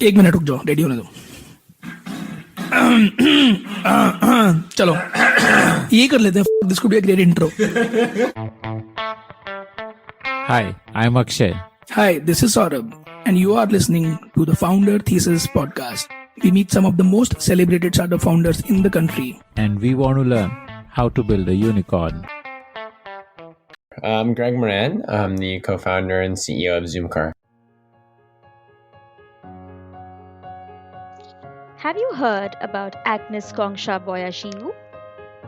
एक मिनट रुक जाओ, रेडी होने दो. चलो ये कर लेते हैं. This could be a great intro. Hi, I'm Akshay. Hi, this is Saurabh, and you are listening to the Founder Thesis podcast. We meet some of the most celebrated startup founders in the country. And we want to learn how to build a unicorn. I'm Greg Moran. I'm the co-founder and CEO of Zoomcar. Have you heard about Agnes Kongsha Boyashilu?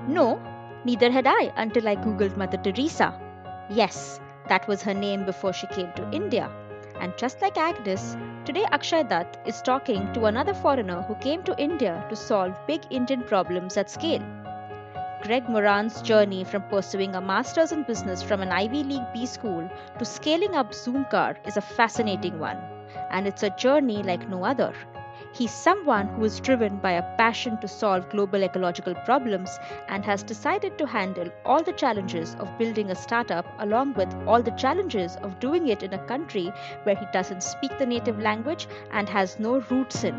No, neither had I until I googled Mother Teresa. Yes, that was her name before she came to India. And just like Agnes, today Akshay Dutt is talking to another foreigner who came to India to solve big Indian problems at scale. Greg Moran's journey from pursuing a master's in business from an Ivy League B school to scaling up Zoomcar is a fascinating one, and it's a journey like no other. He's someone who is driven by a passion to solve global ecological problems and has decided to handle all the challenges of building a startup along with all the challenges of doing it in a country where he doesn't speak the native language and has no roots in.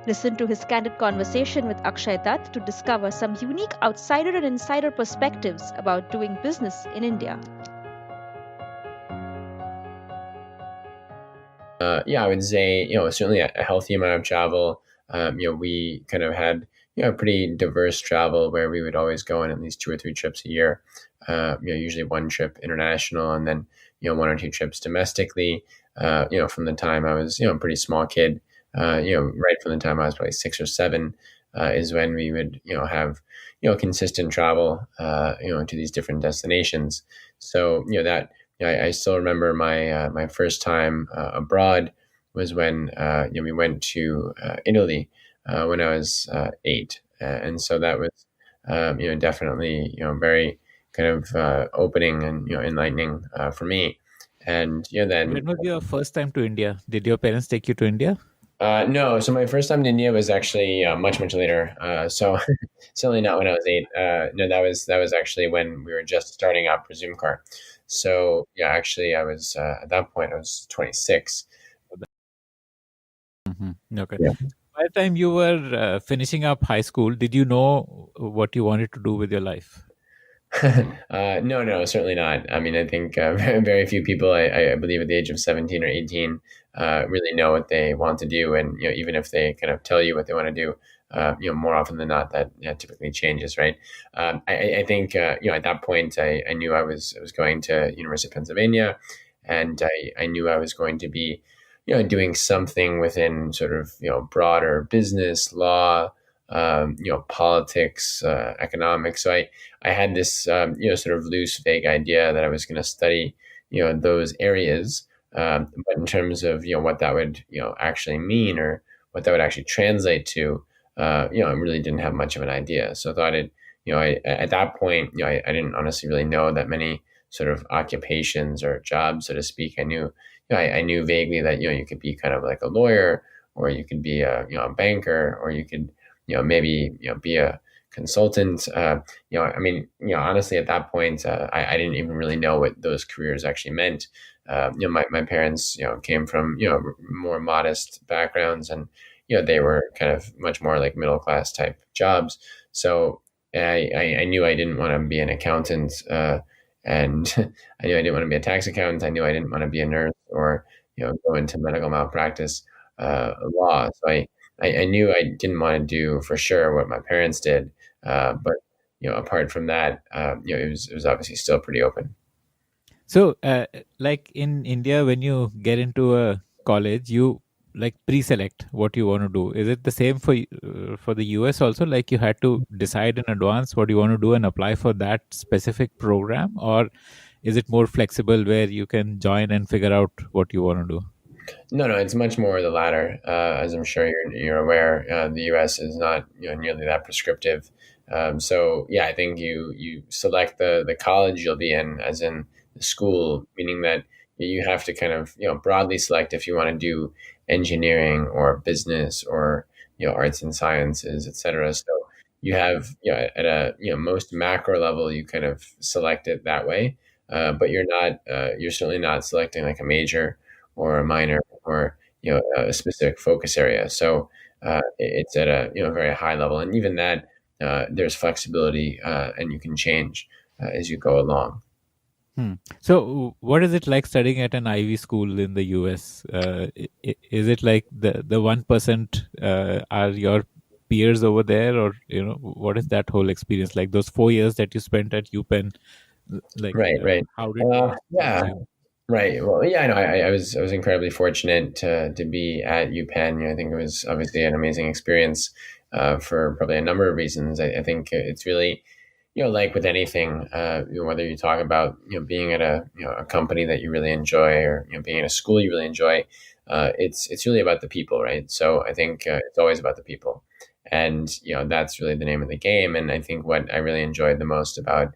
Listen to his candid conversation with Akshay Dutt to discover some unique outsider and insider perspectives about doing business in India. I would say, certainly a healthy amount of travel. We kind of had, pretty diverse travel where we would always go on at least 2 or 3 trips a year. Usually one trip international and then, 1 or 2 trips domestically. From the time I was, a pretty small kid, right from the time I was probably 6 or 7, is when we would, have, consistent travel, to these different destinations. So, that. I still remember my first time abroad was when we went to Italy when I was 8, and so that was definitely very kind of opening and enlightening for me. And then When was your first time to India? Did your parents take you to India? No, so my first time to India was actually much later. So certainly not when I was 8. No, that was actually when we were just starting out for Zoomcar. So actually, I was at that point I was 26. Mm-hmm. Okay. Yeah. By the time you were finishing up high school, did you know what you wanted to do with your life? No, certainly not. I mean, I think very few people, I believe, at the age of 17 or 18, really know what they want to do, and even if they kind of tell you what they want to do, more often than not, that typically changes, right? I think at that point, I knew I was going to University of Pennsylvania, and I knew I was going to be doing something within sort of broader business, law, politics, economics. So I had this sort of loose, vague idea that I was going to study those areas, but in terms of what that would actually mean or what that would actually translate to, I really didn't have much of an idea. So I thought at that point, I didn't honestly really know that many sort of occupations or jobs, so to speak. I knew I knew vaguely that you could be kind of like a lawyer, or you could be a banker, or you could maybe be a consultant. Honestly, at that point, I didn't even really know what those careers actually meant. My parents came from more modest backgrounds, and they were kind of much more like middle class type jobs. So I knew I didn't want to be an accountant, and I knew I didn't want to be a tax accountant. I knew I didn't want to be a nurse or go into medical malpractice law. So I knew I didn't want to do for sure what my parents did, but apart from that, it was obviously still pretty open. So, like in India, when you get into a college, you like pre-select what you want to do. Is it the same for the US also? Like you had to decide in advance what you want to do and apply for that specific program, or is it more flexible where you can join and figure out what you want to do? No, it's much more the latter. As I'm sure you're aware, the U.S. is not nearly that prescriptive. So I think you select the college you'll be in, as in the school, meaning that you have to kind of broadly select if you want to do engineering or business or arts and sciences, etc. So you have at a most macro level, you kind of select it that way, but you're certainly not selecting like a major or a minor or a specific focus area. So it's at a very high level, and even that there's flexibility, and you can change as you go along. So, what is it like studying at an Ivy school in the US? Is it like the 1% are your peers over there, or what is that whole experience like? Those 4 years that you spent at UPenn, like Right. how did they change Yeah. you? Right. Well, yeah, no, I was incredibly fortunate to be at UPenn. I think it was obviously an amazing experience for probably a number of reasons. I think it's really, like with anything, whether you talk about being at a company that you really enjoy, or being at a school you really enjoy, it's really about the people, right? So I think it's always about the people, and that's really the name of the game. And I think what I really enjoyed the most about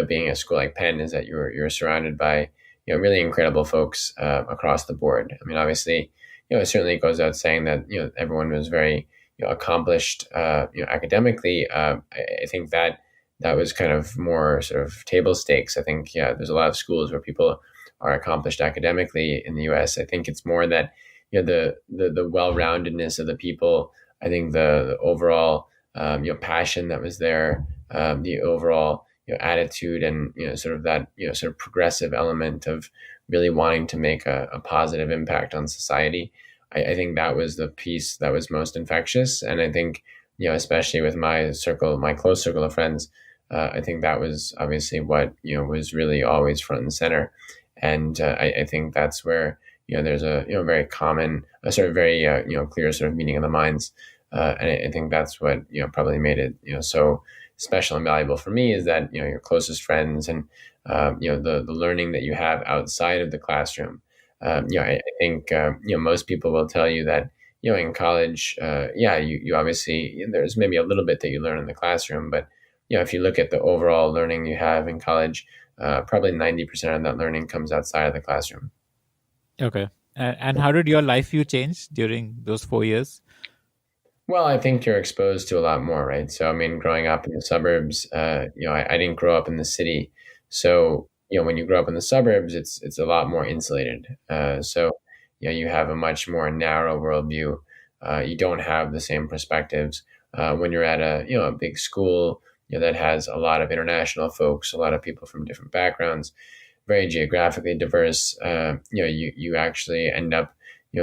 being at a school like Penn is that you're surrounded by really incredible folks across the board. I mean, obviously, it certainly goes out saying that everyone was very accomplished academically. I think that was kind of more sort of table stakes. I think there's a lot of schools where people are accomplished academically in the U.S. I think it's more that the well-roundedness of the people. I think the overall passion that was there, the overall attitude, and sort of that sort of progressive element of really wanting to make a positive impact on society. I think that was the piece that was most infectious, and I think especially with my close circle of friends, I think that was obviously what was really always front and center, and I think that's where there's a very common, a sort of very clear sort of meeting of the minds, and I think that's what probably made it so special and valuable for me, is that your closest friends, and the learning that you have outside of the classroom. I think most people will tell you that in college, you obviously, there's maybe a little bit that you learn in the classroom, but if you look at the overall learning you have in college, probably 90% of that learning comes outside of the classroom. Okay. And how did your life view change during those 4 years? Well, I think you're exposed to a lot more, right? So, I mean, growing up in the suburbs, I didn't grow up in the city. So, when you grow up in the suburbs, it's a lot more insulated. So, you have a much more narrow worldview. You don't have the same perspectives when you're at a big school that has a lot of international folks, a lot of people from different backgrounds, very geographically diverse. You actually end up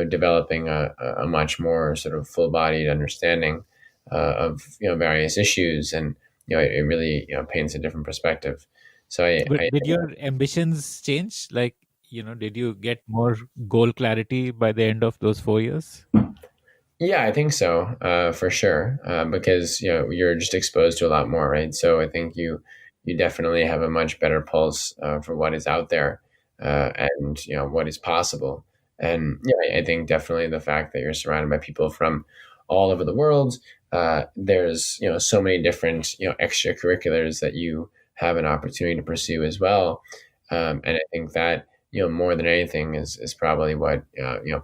developing a much more sort of full-bodied understanding of various issues, and it really paints a different perspective. So Did your ambitions change? Like, did you get more goal clarity by the end of those 4 years? Yeah, I think so, for sure, because you're just exposed to a lot more, right? So I think you definitely have a much better pulse for what is out there, and what is possible. And I think definitely the fact that you're surrounded by people from all over the world, there's so many different extracurriculars that you have an opportunity to pursue as well, and I think that more than anything is probably what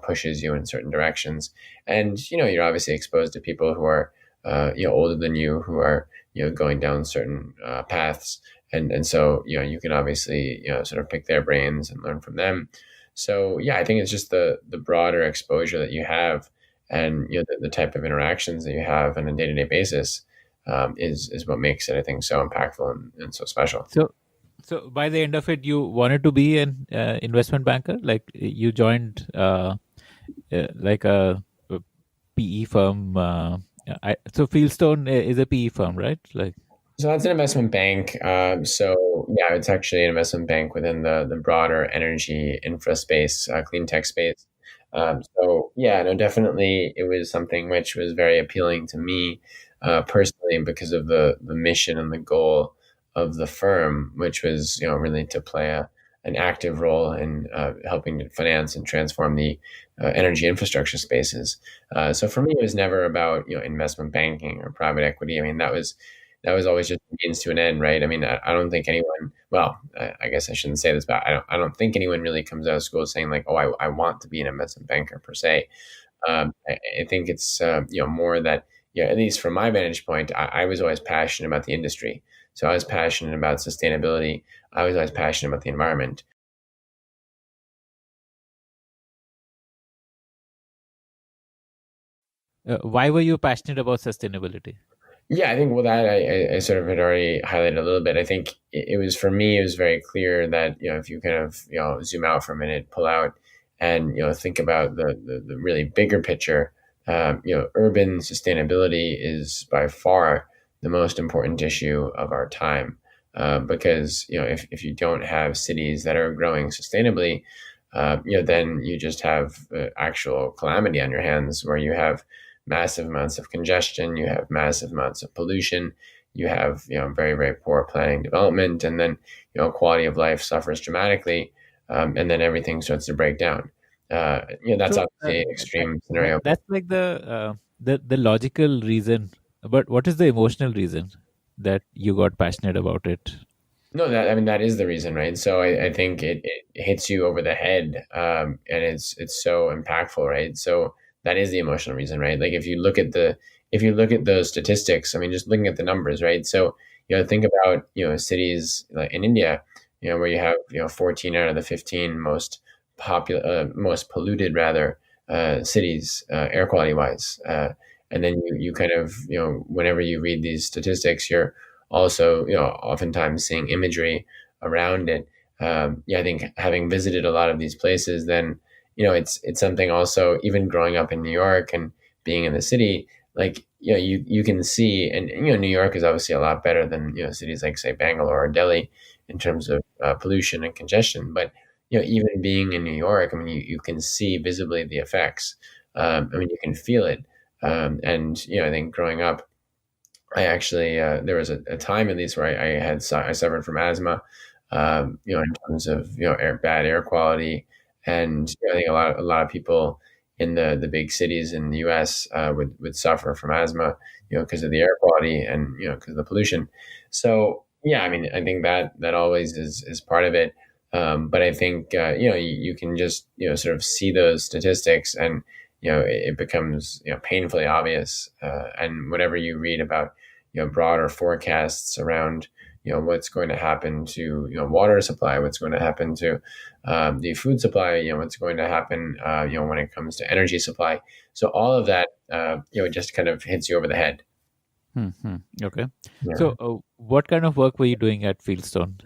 pushes you in certain directions. And you're obviously exposed to people who are older than you, who are going down certain paths, and so you can obviously sort of pick their brains and learn from them. So I think it's just the broader exposure that you have, and the type of interactions that you have on a day-to-day basis, is what makes it, I think, so impactful and so special. So by the end of it, you wanted to be an investment banker. Like, you joined like a PE firm. So Fieldstone is a PE firm, right? Like, So that's an investment bank. So it's actually an investment bank within the broader energy infra space, clean tech space. No, definitely it was something which was very appealing to me personally, because of the mission and the goal of the firm, which was really to play an active role in helping to finance and transform the energy infrastructure spaces. So for me, it was never about investment banking or private equity. I mean, that was always just a means to an end, right? I mean, I don't think anyone. Well, I guess I shouldn't say this, but I don't think anyone really comes out of school saying like, oh, I want to be an investment banker per se. I think it's more that at least from my vantage point, I was always passionate about the industry. So I was passionate about sustainability. I was always passionate about the environment. Why were you passionate about sustainability? Yeah, I think, well, that I sort of had already highlighted a little bit. I think it was, for me, it was very clear that, if you kind of, zoom out for a minute, pull out, and, think about the really bigger picture, urban sustainability is by far the most important issue of our time. Because, if you don't have cities that are growing sustainably, then you just have actual calamity on your hands, where you have massive amounts of congestion, you have massive amounts of pollution, you have, very, very poor planning development, and then, quality of life suffers dramatically, and then everything starts to break down. That's So obviously an extreme scenario. that's like the logical reason, but what is the emotional reason that you got passionate about it? No, that, I mean, that is the reason, right? So I think it hits you over the head, and it's so impactful, right? So that is the emotional reason, right? Like, if you look at those statistics, I mean, just looking at the numbers, right? So, think about, cities like in India, where you have, 14 out of the 15 most polluted, rather, cities, air quality wise, and then you kind of, whenever you read these statistics, you're also, oftentimes seeing imagery around it. Yeah, I think, having visited a lot of these places, then, it's something also, even growing up in New York and being in the city, like, you can see, and, New York is obviously a lot better than, cities like, say, Bangalore or Delhi in terms of pollution and congestion. But, even being in New York, I mean, you can see visibly the effects. I mean, you can feel it. And, I think, growing up, I actually, there was a time, at least, where I suffered from asthma, in terms of, bad air quality, and, I think a lot of people in the big cities in the U.S. Would suffer from asthma, because of the air quality, and, because of the pollution. So yeah, I mean, I think that always is part of it. But I think, you can just, sort of see those statistics, and, it becomes, painfully obvious. And whenever you read about, broader forecasts around, what's going to happen to, water supply, what's going to happen to the food supply, what's going to happen, when it comes to energy supply. So all of that, just kind of hits you over the head. Okay. Yeah. So, what kind of work were you doing at Fieldstone?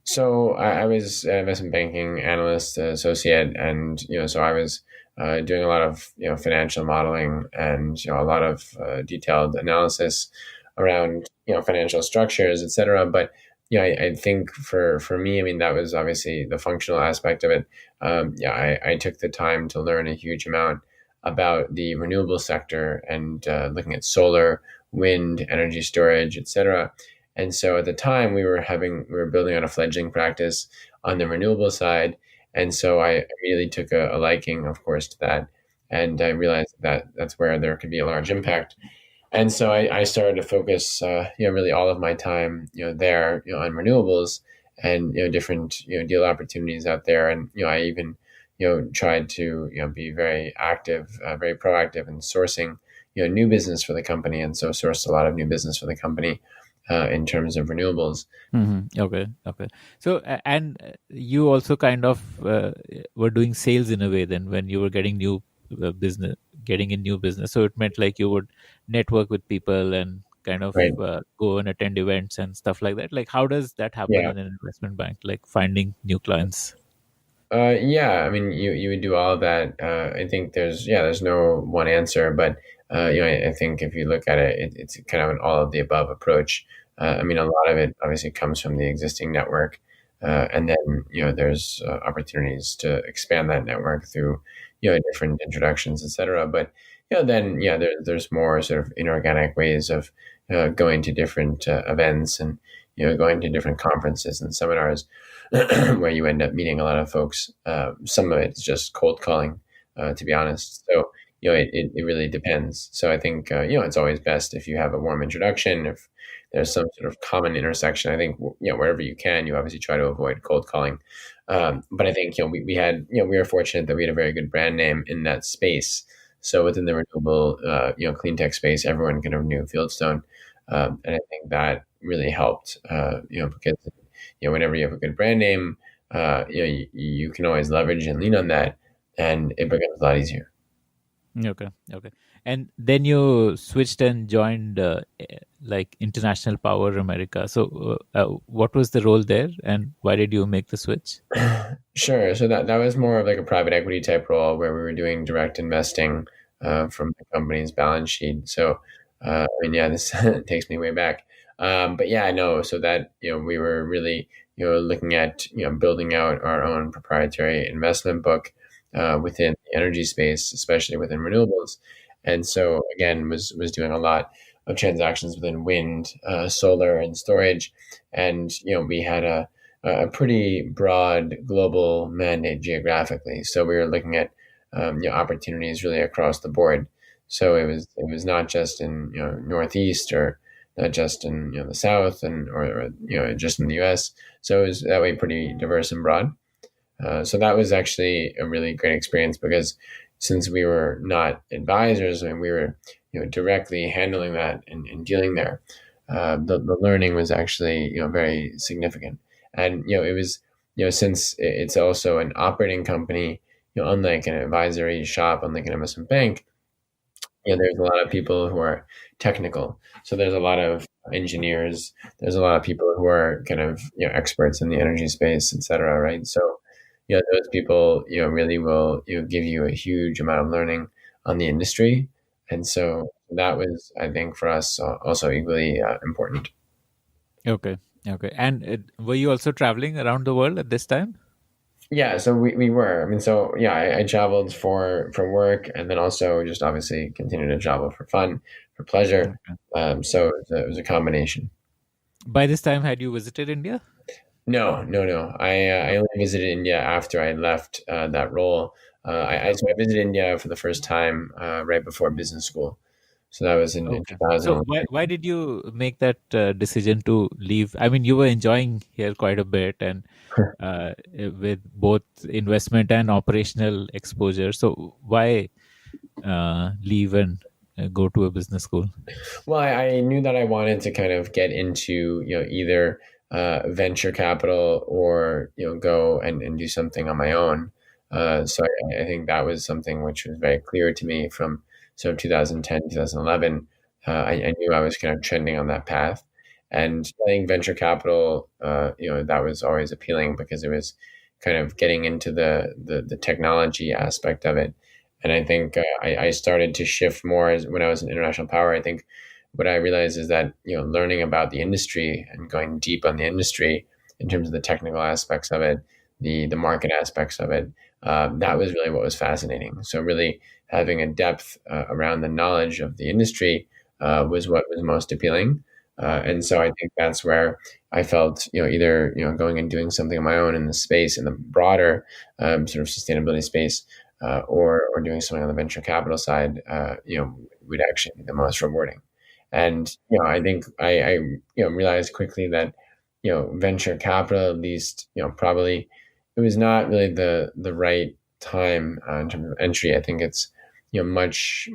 So I was an investment banking analyst, associate, and, so I was doing a lot of, financial modeling, and, a lot of detailed analysis around, financial structures, et cetera. But, I think, for me, I mean, that was obviously the functional aspect of it. Yeah, I took the time to learn a huge amount about the renewable sector, and looking at solar, wind, energy storage, et cetera. And so at the time, we were building on a fledgling practice on the renewable side. And so I immediately took a liking, of course, to that. And I realized that that's where there could be a large impact. And so I started to focus, really all of my time, there, on renewables, and, different, deal opportunities out there. And, I even, tried to, be very active, very proactive in sourcing, new business for the company. And so sourced a lot of new business for the company, in terms of renewables. Okay, okay. So, and you also kind of were doing sales in a way then when you were getting new business, getting in new business. So it meant like you would network with people and kind of Right. go and attend events and stuff like that. Like, how does that happen Yeah. in an investment bank? Like finding new clients. Yeah, I mean, you would do all of that. I think there's no one answer, but, I think, if you look at it, it's kind of an all of the above approach. I mean, a lot of it obviously comes from the existing network, and then, there's opportunities to expand that network through, different introductions, etc. But, then, there's more sort of inorganic ways of, going to different events, and, going to different conferences and seminars, where you end up meeting a lot of folks. Some of it's just cold calling, to be honest. So, it really depends. So I think, it's always best if you have a warm introduction, if there's some sort of common intersection. I think, wherever you can, you obviously try to avoid cold calling. But I think, we had, we were fortunate that we had a very good brand name in that space. So within the renewable, clean tech space, everyone kind of knew Fieldstone. And I think that really helped, because, whenever you have a good brand name, you can always leverage and lean on that, and it becomes a lot easier. Okay, okay. And then you switched and joined like International Power America. So, what was the role there, and why did you make the switch? Sure. So that was more of like a private equity type role where we were doing direct investing from the company's balance sheet. So, I mean, yeah, this takes me way back. But yeah, I know. So that we were really looking at building out our own proprietary investment book within the energy space, especially within renewables. And so again, was doing a lot of transactions within wind, solar, and storage. And we had a pretty broad global mandate geographically. So we were looking at opportunities really across the board. So it was not just in Northeast or not just in the South and or just in the U.S. So it was that way pretty diverse and broad. So that was actually a really great experience because since we were not advisors and we were directly handling that and dealing there, the learning was actually very significant. And it was since it's also an operating company, unlike an advisory shop, unlike an investment bank, there's a lot of people who are technical. So there's a lot of engineers. There's a lot of people who are kind of experts in the energy space, et cetera. Right. So those people really will give you a huge amount of learning on the industry, and so that was, I think, for us also equally important. Okay, okay. And were you also traveling around the world at this time? Yeah, so we were. I mean, so yeah, I traveled for work, and then also just obviously continued to travel for fun, for pleasure. Okay. So it was a combination. By this time, had you visited India? No, no, no. I only visited India after I left that role. So I visited India for the first time right before business school. So that was in Okay. So 2011. why did you make that decision to leave? I mean, you were enjoying here quite a bit, and with both investment and operational exposure. So why leave and go to a business school? Well, I knew that I wanted to kind of get into, either venture capital or, go and do something on my own. So I think that was something which was very clear to me from sort of 2010, 2011. I knew I was kind of trending on that path. And I think venture capital, that was always appealing because it was kind of getting into the technology aspect of it. And I think I started to shift more when I was in international power. I think what I realized is that learning about the industry and going deep on the industry in terms of the technical aspects of it, the market aspects of it, that was really what was fascinating. So really having a depth around the knowledge of the industry was what was most appealing. And so I think that's where I felt either going and doing something on my own in the space in the broader sort of sustainability space or doing something on the venture capital side, would actually be the most rewarding. And I think I realized quickly that venture capital, at least probably it was not really the right time in terms of entry. I think it's much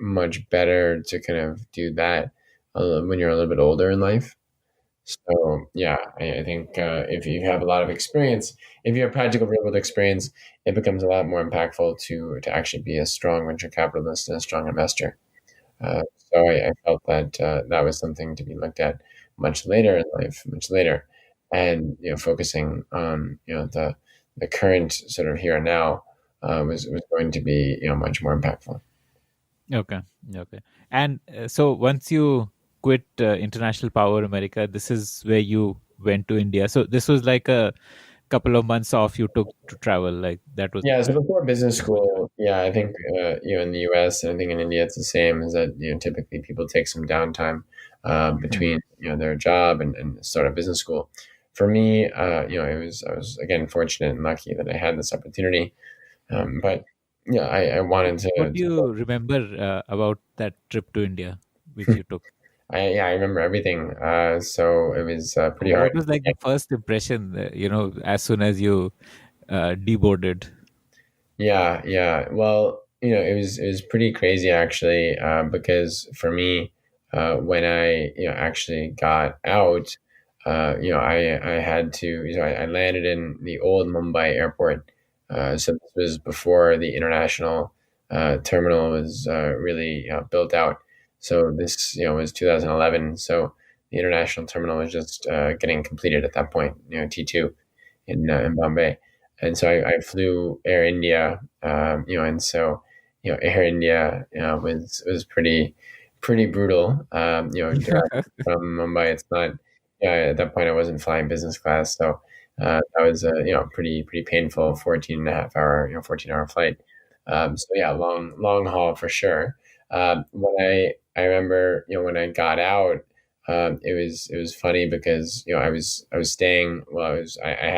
better to kind of do that when you're a little bit older in life. So yeah, I think if you have a lot of experience, if you have practical real world experience, it becomes a lot more impactful to actually be a strong venture capitalist and a strong investor. So I felt that that was something to be looked at much later in life, much later, and focusing on the current sort of here and now was going to be much more impactful. Okay, okay. And so once you quit International Power America, this is where you went to India. So this was like a couple of months off you took to travel. Like that was the Yeah, so plan. before business That was school, yeah, I think in the U.S. and I think in India it's the same. Is that typically people take some downtime your- between their job and start a business school. For me, I was again fortunate and lucky that I had this opportunity. But yeah, I wanted What do to you remember about that trip to India, which you took? I remember everything. So it was pretty hard. What was like the first impression, as soon as you deboarded? Yeah, yeah. Well, it was pretty crazy actually, because for me, when I actually got out, I had to I landed in the old Mumbai airport. So this was before the international terminal was really built out. So this was 2011. So the international terminal was just getting completed at that point. T2 in Bombay, and so I flew Air India. And so Air India was pretty brutal. Direct from Mumbai, it's not. Yeah, at that point I wasn't flying business class, so that was a pretty painful 14-hour flight. So yeah, long haul for sure. When I remember when I got out, it was funny because I was staying. Well, I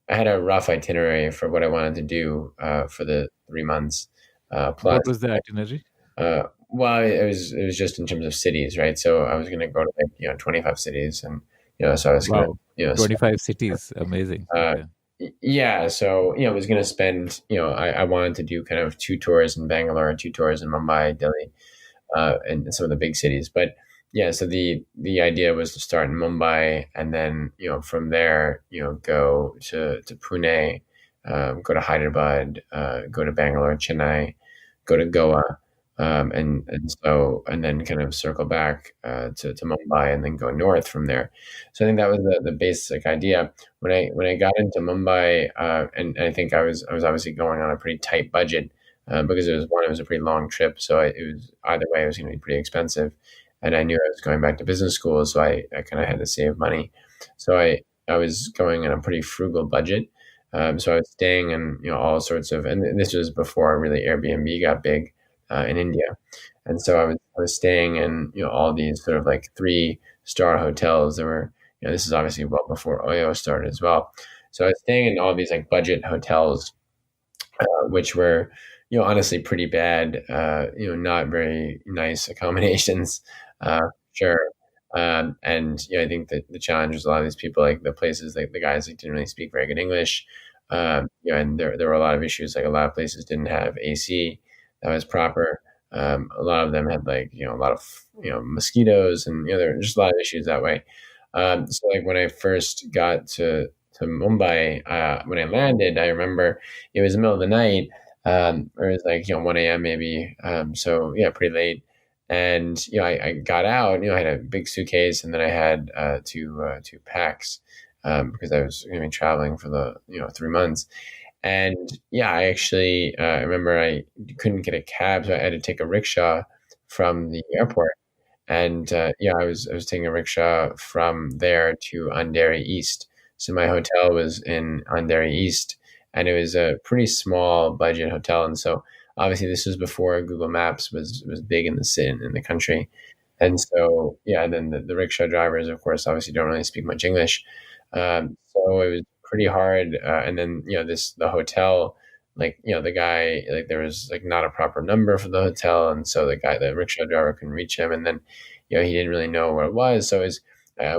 had a rough itinerary for what I wanted to do for the 3 months plus. What was the itinerary? Well, it was just in terms of cities, right? So I was going to go to 25 cities, and so I was going Wow, to 25 cities, amazing. uh, Okay. yeah, so I was going to spend I wanted to do kind of 2 tours in Bangalore, 2 tours in Mumbai, Delhi, and some of the big cities. But yeah, so the idea was to start in Mumbai, and then from there go to Pune, go to Hyderabad, go to Bangalore, Chennai, go to Goa, and then kind of circle back to Mumbai, and then go north from there. So I think that was the basic idea. When I got into Mumbai, and I think I was obviously going on a pretty tight budget because it was a pretty long trip. So it was either way, it was going to be pretty expensive, and I knew I was going back to business school, so I kind of had to save money. So I was going on a pretty frugal budget. So I was staying in all sorts of, and this was before really Airbnb got big in India, and so I was staying in all these sort of like 3-star hotels. There were this is obviously well before Oyo started as well. So I was staying in all these like budget hotels, which were honestly pretty bad. Not very nice accommodations, sure. And I think that the challenge was a lot of these people, like the places, like the guys, like didn't really speak very good English. And there were a lot of issues. Like a lot of places didn't have AC that was proper. A lot of them had like a lot of mosquitoes, and there were just a lot of issues that way. So like when I first got to Mumbai, when I landed, I remember it was the middle of the night, or it was like 1 a.m. maybe. So yeah, pretty late. And I got out. I had a big suitcase, and then I had two packs because I was going to be traveling for the 3 months. And yeah, I actually remember I couldn't get a cab, so I had to take a rickshaw from the airport. And yeah, I was taking a rickshaw from there to Andheri East. So my hotel was in Andheri East, and it was a pretty small budget hotel. And so obviously this was before Google Maps was big in the city, in the country. And so yeah, then the rickshaw drivers, of course, obviously don't really speak much English. So it was pretty hard. And then the hotel, like the guy, like there was like not a proper number for the hotel, and so the rickshaw driver couldn't reach him, and then he didn't really know where it was. So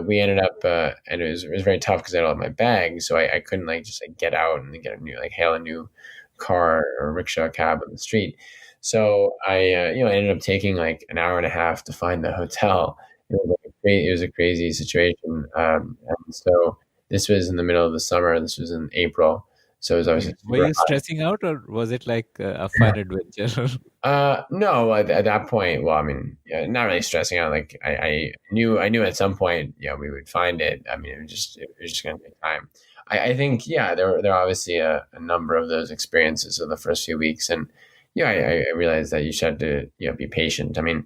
we ended up, and it was very tough because I had all my bags, so I couldn't like just like get out and get a new, like hail a new car or rickshaw cab on the street. So I ended up taking like an hour and a half to find the hotel. It was a crazy situation, and so this was in the middle of the summer. This was in April, so it was obviously Were super you hot. stressing out, or was it like a fun adventure? No, at that point, well, I mean, yeah, not really stressing out. Like I knew at some point, we would find it. I mean, it was just going to take time. I think, yeah, there are obviously a number of those experiences of the first few weeks, and yeah, I realized that you should have to, be patient. I mean,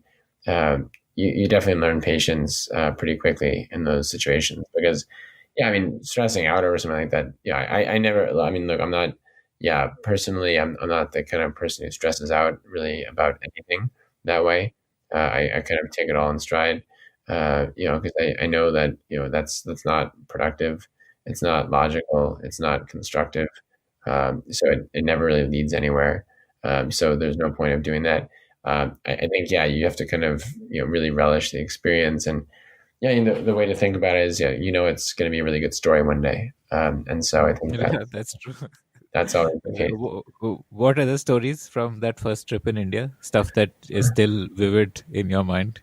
you definitely learn patience pretty quickly in those situations because, yeah, I mean, stressing out over something like that. Yeah, I never. I mean, look, I'm not. Yeah, personally, I'm not the kind of person who stresses out really about anything that way. I kind of take it all in stride, because I know that that's not productive, it's not logical, it's not constructive, so it never really leads anywhere. So there's no point of doing that. I think yeah, you have to kind of really relish the experience, and yeah, the way to think about it is it's going to be a really good story one day, and so I think that Yeah, that's true. that's always the case. What are the stories from that first trip in India? Stuff that is still vivid in your mind?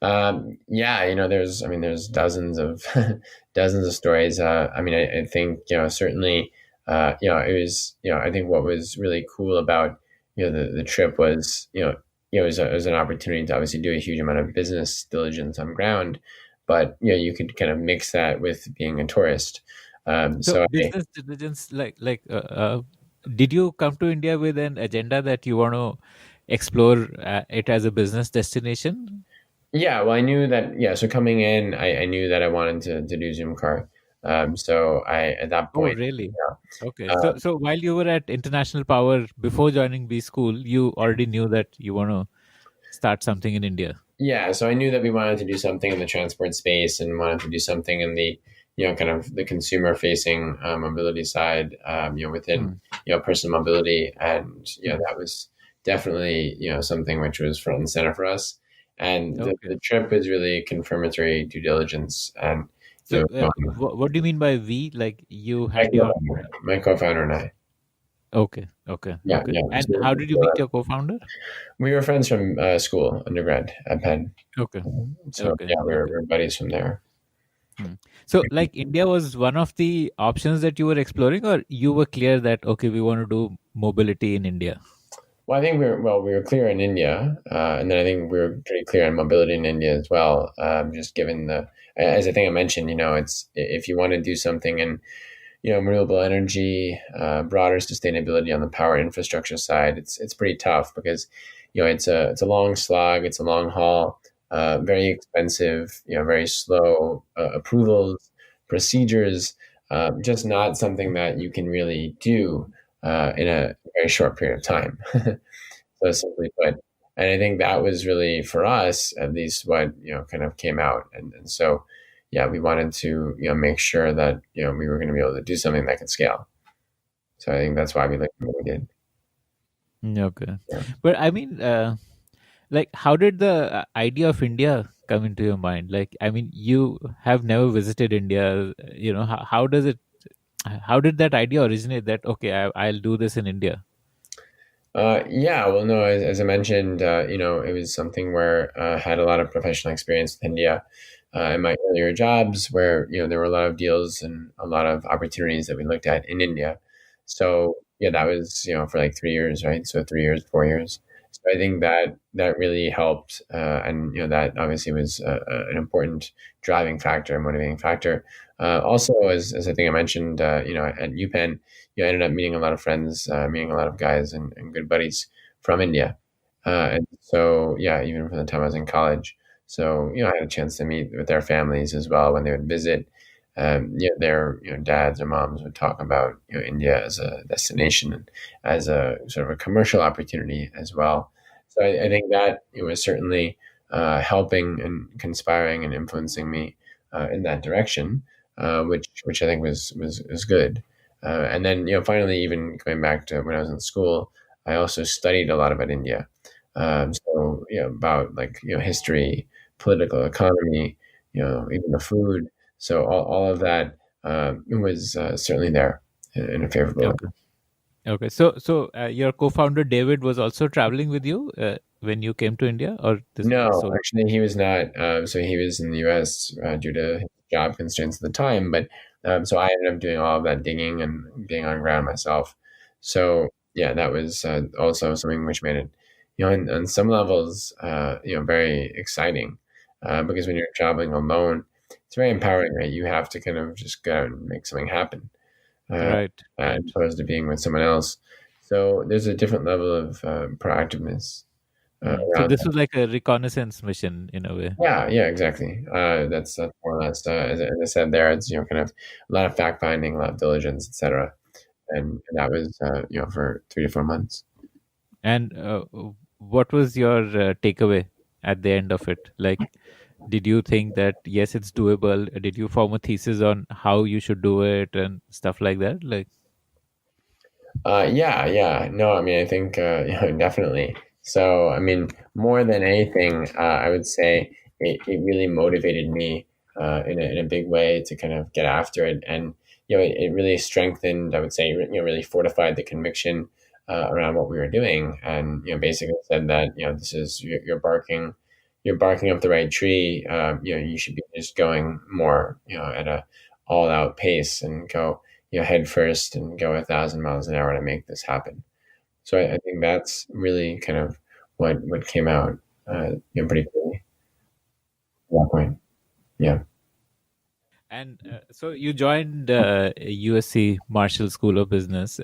Yeah, there's dozens of dozens of stories. I mean, I think certainly, it was I think what was really cool about the trip was, it was an opportunity to obviously do a huge amount of business diligence on ground, but you could kind of mix that with being a tourist. So So business diligence, did you come to India with an agenda that you want to explore it as a business destination? yeah, well, I knew that. Yeah, so coming in, I knew that I wanted to do Zoomcar. So I at that Oh, point, really? yeah, Okay. uh, So while you were at International Power before joining B School, you already knew that you want to start something in India. yeah, so I knew that we wanted to do something in the transport space and wanted to do something in the kind of the consumer facing mobility side, within Hmm. personal mobility, and Hmm. that was definitely something which was front and center for us. And Okay. the trip was really confirmatory due diligence, and So going, what do you mean by we? Like you my had your. co-founder, my co-founder and I. Okay. Okay. Yeah, Okay. yeah. And how did you meet your co-founder? We were friends from school, undergrad at Penn. Okay. So Okay. yeah, Okay. we're buddies from there. Hmm. So, like, India was one of the options that you were exploring, or you were clear that, okay, we want to do mobility in India? Well, I think we were clear in India, and then I think we were pretty clear on mobility in India as well. Just given as I think I mentioned, it's if you want to do something in renewable energy, broader sustainability on the power infrastructure side, it's pretty tough because it's a long slog, it's a long haul, very expensive, very slow approvals, procedures, just not something that you can really do in a very short period of time. So simply put, and I think that was really for us at least what kind of came out, and so yeah, we wanted to make sure that we were going to be able to do something that could scale. So I think that's why we looked at what we did. Okay. Yeah. But I mean, like, how did the idea of India come into your mind? Like, I mean, you have never visited India. How did that idea originate that, okay, I'll do this in India? Yeah, well, no, as I mentioned, it was something where I had a lot of professional experience with India in my earlier jobs, where there were a lot of deals and a lot of opportunities that we looked at in India. So yeah, that was for like 3 years, right? So 3 years, 4 years. So I think that really helped, and that obviously was an important driving factor, motivating factor. Also, as I think I mentioned, at UPenn, I ended up meeting a lot of friends, meeting a lot of guys and good buddies from India. And so, yeah, even from the time I was in college. So, I had a chance to meet with their families as well when they would visit. Their dads or moms would talk about India as a destination and as a sort of a commercial opportunity as well. So I think that it was certainly helping and conspiring and influencing me in that direction, which I think was good. And then, finally, even going back to when I was in school, I also studied a lot about India. So, about like, history, political economy, even the food. So all of that was certainly there in a favorable way. Okay. Okay. So your co-founder David was also traveling with you when you came to India, or this No, so actually, he was not. So he was in the U.S. Due to his job constraints at the time. But so I ended up doing all of that digging and being on ground myself. So yeah, that was also something which made it, on some levels, very exciting, because when you're traveling alone, it's very empowering, right? You have to kind of just go out and make something happen, uh, right, as right. opposed to being with someone else. So there's a different level of proactiveness So around. this was like a reconnaissance mission in a way. Yeah, yeah, exactly. That's more or less, as I said there, it's, kind of a lot of fact finding, a lot of diligence, etc. And that was, for 3 to 4 months. And what was your takeaway at the end of it? Like, did you think that yes, it's doable? Did you form a thesis on how you should do it and stuff like that? Like, Yeah, yeah. No, I mean, I think, definitely. So, I mean, more than anything, I would say it really motivated me in a big way to kind of get after it. And, it really strengthened, I would say, really fortified the conviction around what we were doing. And, basically said that, this is, you're barking up the right tree. You should be just going more, at a all out pace and go head first and go 1,000 miles an hour to make this happen. So I think that's really kind of what came out, pretty clearly at that point. Yeah. And so you joined USC Marshall School of Business,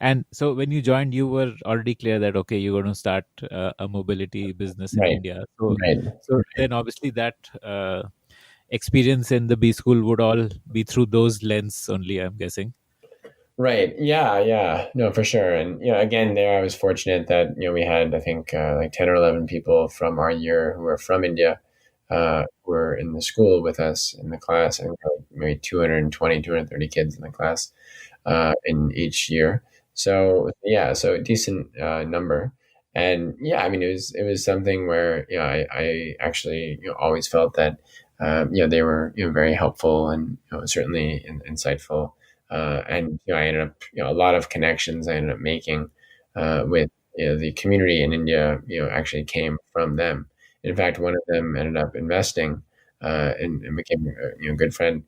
and so when you joined, you were already clear that okay, you're going to start a mobility business in Right. India. So, Right. so then obviously that experience in the B school would all be through those lens only, I'm guessing. Right. Yeah. Yeah. No, for sure. And again, there I was fortunate that we had, I think, like 10 or 11 people from our year who were from India, who were in the school with us in the class. I think maybe 220, 230 kids in the class, in each year. So yeah, so a decent number. And yeah, I mean, it was something where I actually always felt that they were very helpful and certainly insightful. And I ended up a lot of connections I ended up making with the community in India. Actually came from them. In fact, one of them ended up investing and became a good friend.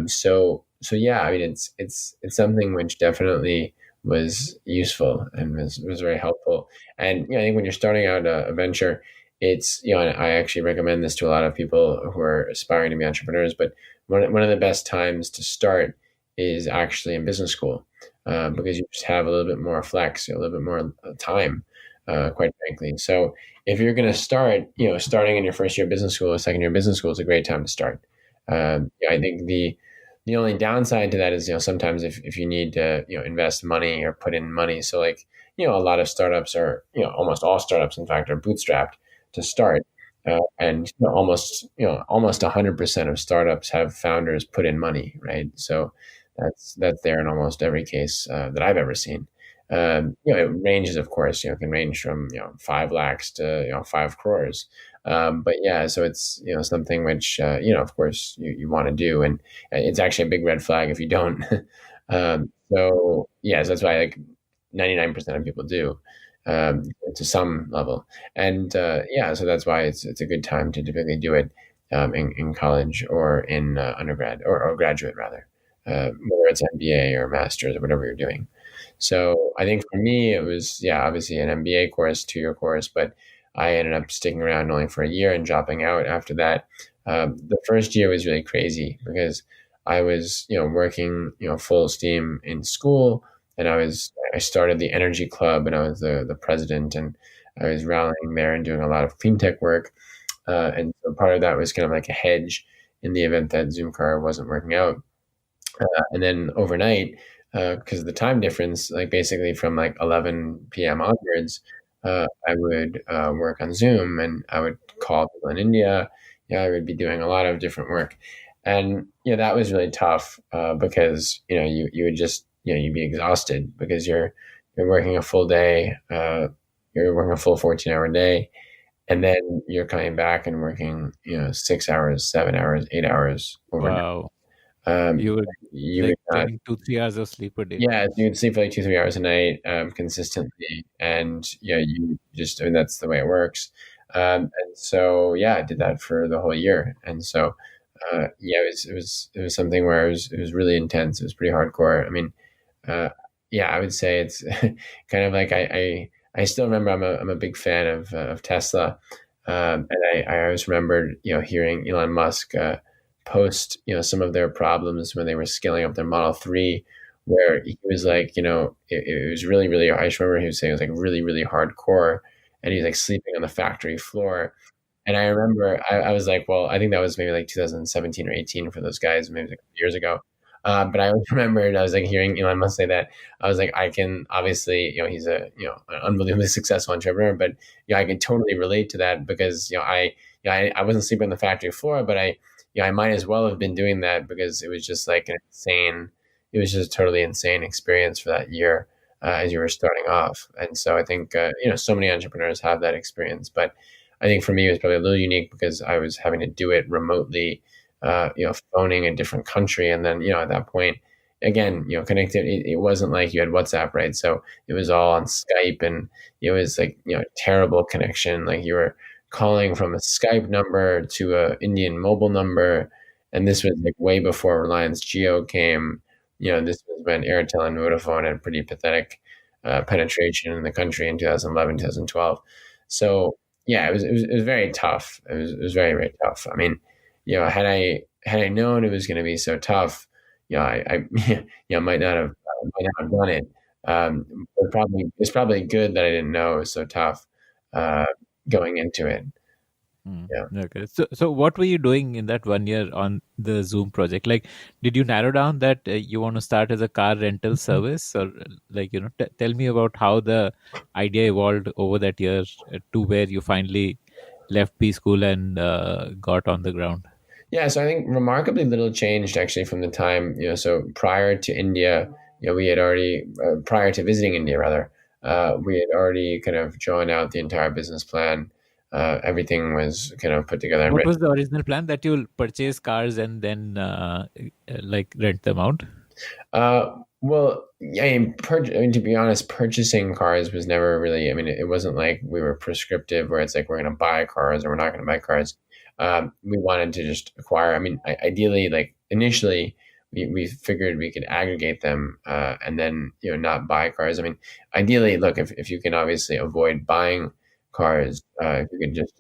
So yeah, I mean, it's something which definitely was useful and was very helpful. And I think when you're starting out a venture, it's and I actually recommend this to a lot of people who are aspiring to be entrepreneurs. But one of the best times to start is actually in business school, because you just have a little bit more flex, a little bit more time, quite frankly. So if you're going to start, starting in your first year of business school or second year of business school is a great time to start. I think the only downside to that is, sometimes if you need to, invest money or put in money. So like, a lot of startups are, almost all startups, in fact, are bootstrapped to start. And almost 100% of startups have founders put in money, right? So that's there in almost every case that I've ever seen. It ranges, of course. Can range from 5 lakhs to 5 crores. But yeah, so it's something which of course you want to do, and it's actually a big red flag if you don't. So yeah, so that's why like 99% of people do, to some level, and yeah, so that's why it's a good time to typically do it in college or in undergrad or graduate rather, whether it's MBA or master's or whatever you're doing. So I think for me, it was, yeah, obviously an MBA course, 2-year course, but I ended up sticking around only for a year and dropping out after that. The first year was really crazy because I was, working, full steam in school, and I started the Energy Club, and I was the president, and I was rallying there and doing a lot of clean tech work. And so part of that was kind of like a hedge in the event that Zoomcar wasn't working out. And then overnight, because of the time difference, like basically from like 11 p.m. onwards, I would work on Zoom, and I would call people in India. Yeah, I would be doing a lot of different work, and that was really tough because you would just you'd be exhausted because you're working a full day, you're working a full 14-hour day, and then you're coming back and working 6 hours, 7 hours, 8 hours overnight. Wow. Um, You were you like would getting 2-3 hours of sleep a day. Yeah, you would sleep for like 2-3 hours a night, consistently, and you just, I mean, that's the way it works. And so yeah, I did that for the whole year, and so yeah, it was something where it was really intense. It was pretty hardcore. I mean, uh, yeah, I would say it's kind of like I still remember I'm a big fan of Tesla, and I always remembered hearing Elon Musk post some of their problems when they were scaling up their Model 3, where he was like, it was really, really, I just remember he was saying it was like really, really hardcore, and he's like sleeping on the factory floor. And I remember I was like, well, I think that was maybe like 2017 or 18 for those guys, maybe like years ago. But I always remembered, I was like hearing Elon Musk say that. I was like, I can obviously, he's a, an unbelievably successful entrepreneur, but I can totally relate to that because, I wasn't sleeping on the factory floor, but I might as well have been doing that because it was just like it was just a totally insane experience for that year, as you were starting off. And so I think, so many entrepreneurs have that experience, but I think for me, it was probably a little unique because I was having to do it remotely, phoning a different country. And then, at that point, again, connected, it wasn't like you had WhatsApp, right? So it was all on Skype, and it was like, terrible connection. Like you were calling from a Skype number to a Indian mobile number. And this was like way before Reliance Jio came. This was when Airtel and Vodafone had pretty pathetic penetration in the country in 2011, 2012. So yeah, it was very tough. It was very, very tough. I mean, had I known it was going to be so tough, I might not have done it. It's probably good that I didn't know it was so tough uh, going into it. Yeah. Okay. So what were you doing in that 1 year on the Zoom project? Like, did you narrow down that you want to start as a car rental service, or tell me about how the idea evolved over that year to where you finally left B school and got on the ground. Yeah, so I think remarkably little changed actually from the time, so prior to India, we had already, prior to visiting India rather, we had already kind of drawn out the entire business plan. Everything was kind of put together and What written. was the original plan, that you'll purchase cars and then like rent them out? Well, yeah, I mean, to be honest, purchasing cars was never really, I mean, it wasn't like we were prescriptive where it's like we're going to buy cars or we're not going to buy cars. We wanted to just acquire, I mean, ideally, like initially, we figured we could aggregate them and then, not buy cars. I mean, ideally, look, if you can obviously avoid buying cars, if you can just,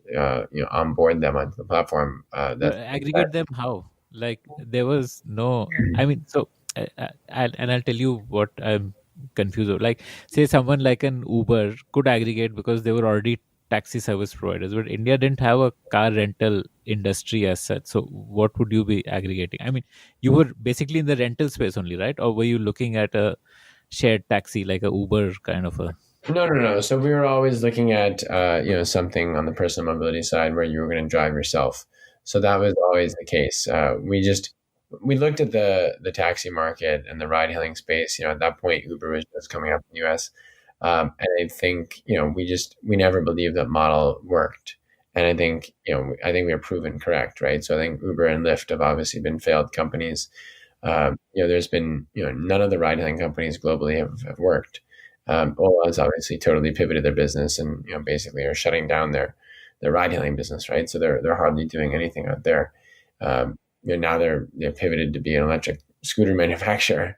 onboard them onto the platform, that's Aggregate them how? Like, there was no, I mean, so I'll tell you what I'm confused about. Like, say someone like an Uber could aggregate because they were already taxi service providers, but India didn't have a car rental industry as such. So what would you be aggregating? I mean, you were basically in the rental space only, right? Or were you looking at a shared taxi, like a Uber kind of a? No, no, no. So we were always looking at something on the personal mobility side where you were going to drive yourself. So that was always the case. We looked at the taxi market and the ride hailing space. At that point, Uber was just coming up in the U.S. And I think we never believed that model worked. And I think we are proven correct, right? So I think Uber and Lyft have obviously been failed companies. There's been none of the ride hailing companies globally have worked. Ola has obviously totally pivoted their business and basically are shutting down their ride hailing business, right? So they're hardly doing anything out there. Now they're pivoted to be an electric scooter manufacturer.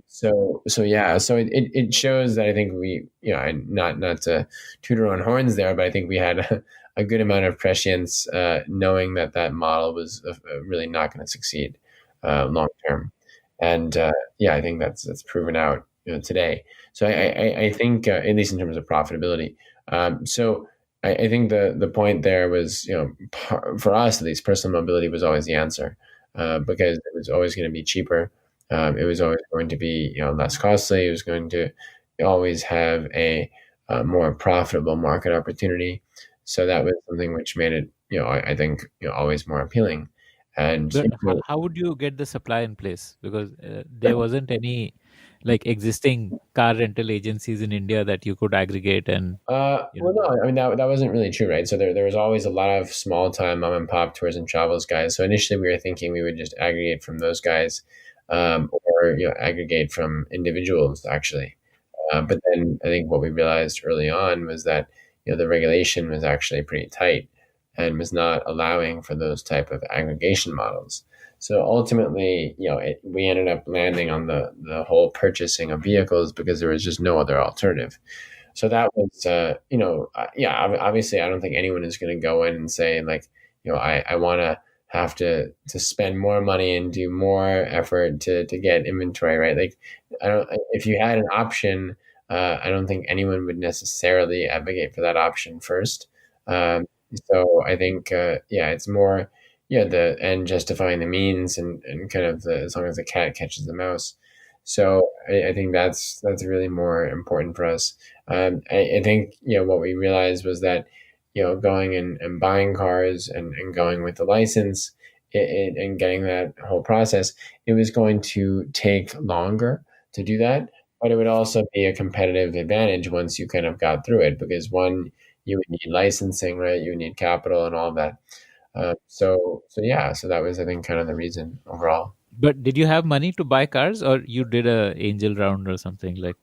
So yeah, so it shows that I think we and not to toot our own horns there, but I think we had a good amount of prescience, knowing that model was really not going to succeed long term, and yeah, I think that's proven out today. So I think at least in terms of profitability. So I think the point there was for us at least personal mobility was always the answer because it was always going to be cheaper. It was always going to be less costly. It was going to always have a more profitable market opportunity. So that was something which made it I think always more appealing. And But how would you get the supply in place? Because there wasn't any like existing car rental agencies in India that you could aggregate and well, no, I mean that wasn't really true, right? So there was always a lot of small time mom and pop tours and travels guys. So initially we were thinking we would just aggregate from those guys, or aggregate from individuals actually. But then I think what we realized early on was that the regulation was actually pretty tight and was not allowing for those type of aggregation models. So ultimately, we ended up landing on the whole purchasing of vehicles because there was just no other alternative. So that was, yeah, obviously, I don't think anyone is going to go in and say like, I want to have to spend more money and do more effort to get inventory, right? Like, if you had an option, I don't think anyone would necessarily advocate for that option first. So I think, yeah, it's more, yeah, the end justifying the means and kind of as long as the cat catches the mouse. So I think that's really more important for us. I think, what we realized was that, going and buying cars and going with the license and getting that whole process, it was going to take longer to do that, but it would also be a competitive advantage once you kind of got through it because one, you would need licensing, right? You would need capital and all of that. So yeah, so that was, I think, kind of the reason overall. But did you have money to buy cars, or you did a angel round or something like?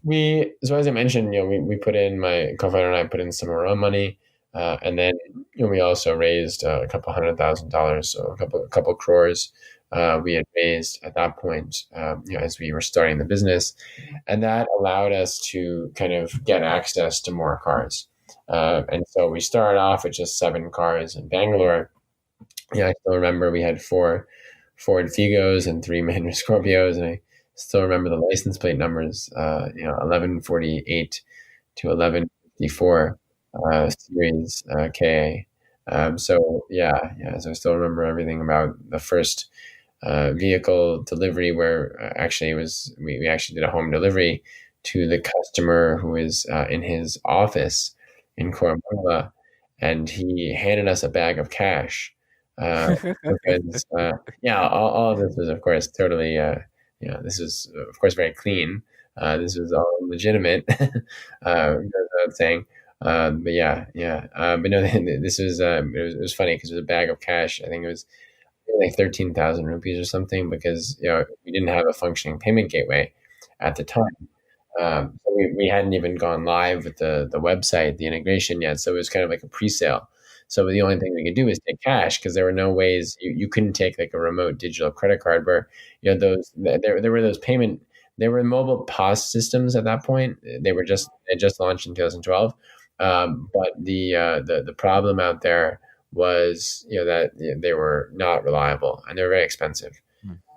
So as I mentioned, we put in, my co-founder and I put in some of our own money, and then we also raised a couple $100,000, so a couple crores we had raised at that point, as we were starting the business, and that allowed us to kind of get access to more cars. And so we started off with just 7 cars in Bangalore. I still remember we had 4 Ford Figos and 3 Mahindra Scorpios, and I still remember the license plate numbers. 1148 to 1154 series KA. So I still remember everything about the first vehicle delivery, where actually it was we actually did a home delivery to the customer who was in his office in Koramangala, and he handed us a bag of cash. Because all of this was, of course, totally this is, of course, very clean. This was all legitimate, goes without saying. But no, this was it was funny because it was a bag of cash. I think it was like 13,000 rupees or something, because we didn't have a functioning payment gateway at the time. So we hadn't even gone live with the website, the integration yet. So it was kind of like a pre-sale. So the only thing we could do is take cash, because there were no ways you couldn't take like a remote digital credit card, where there were those payment, there were mobile POS systems at that point. They just launched in 2012. But the problem out there was that they were not reliable, and they were very expensive.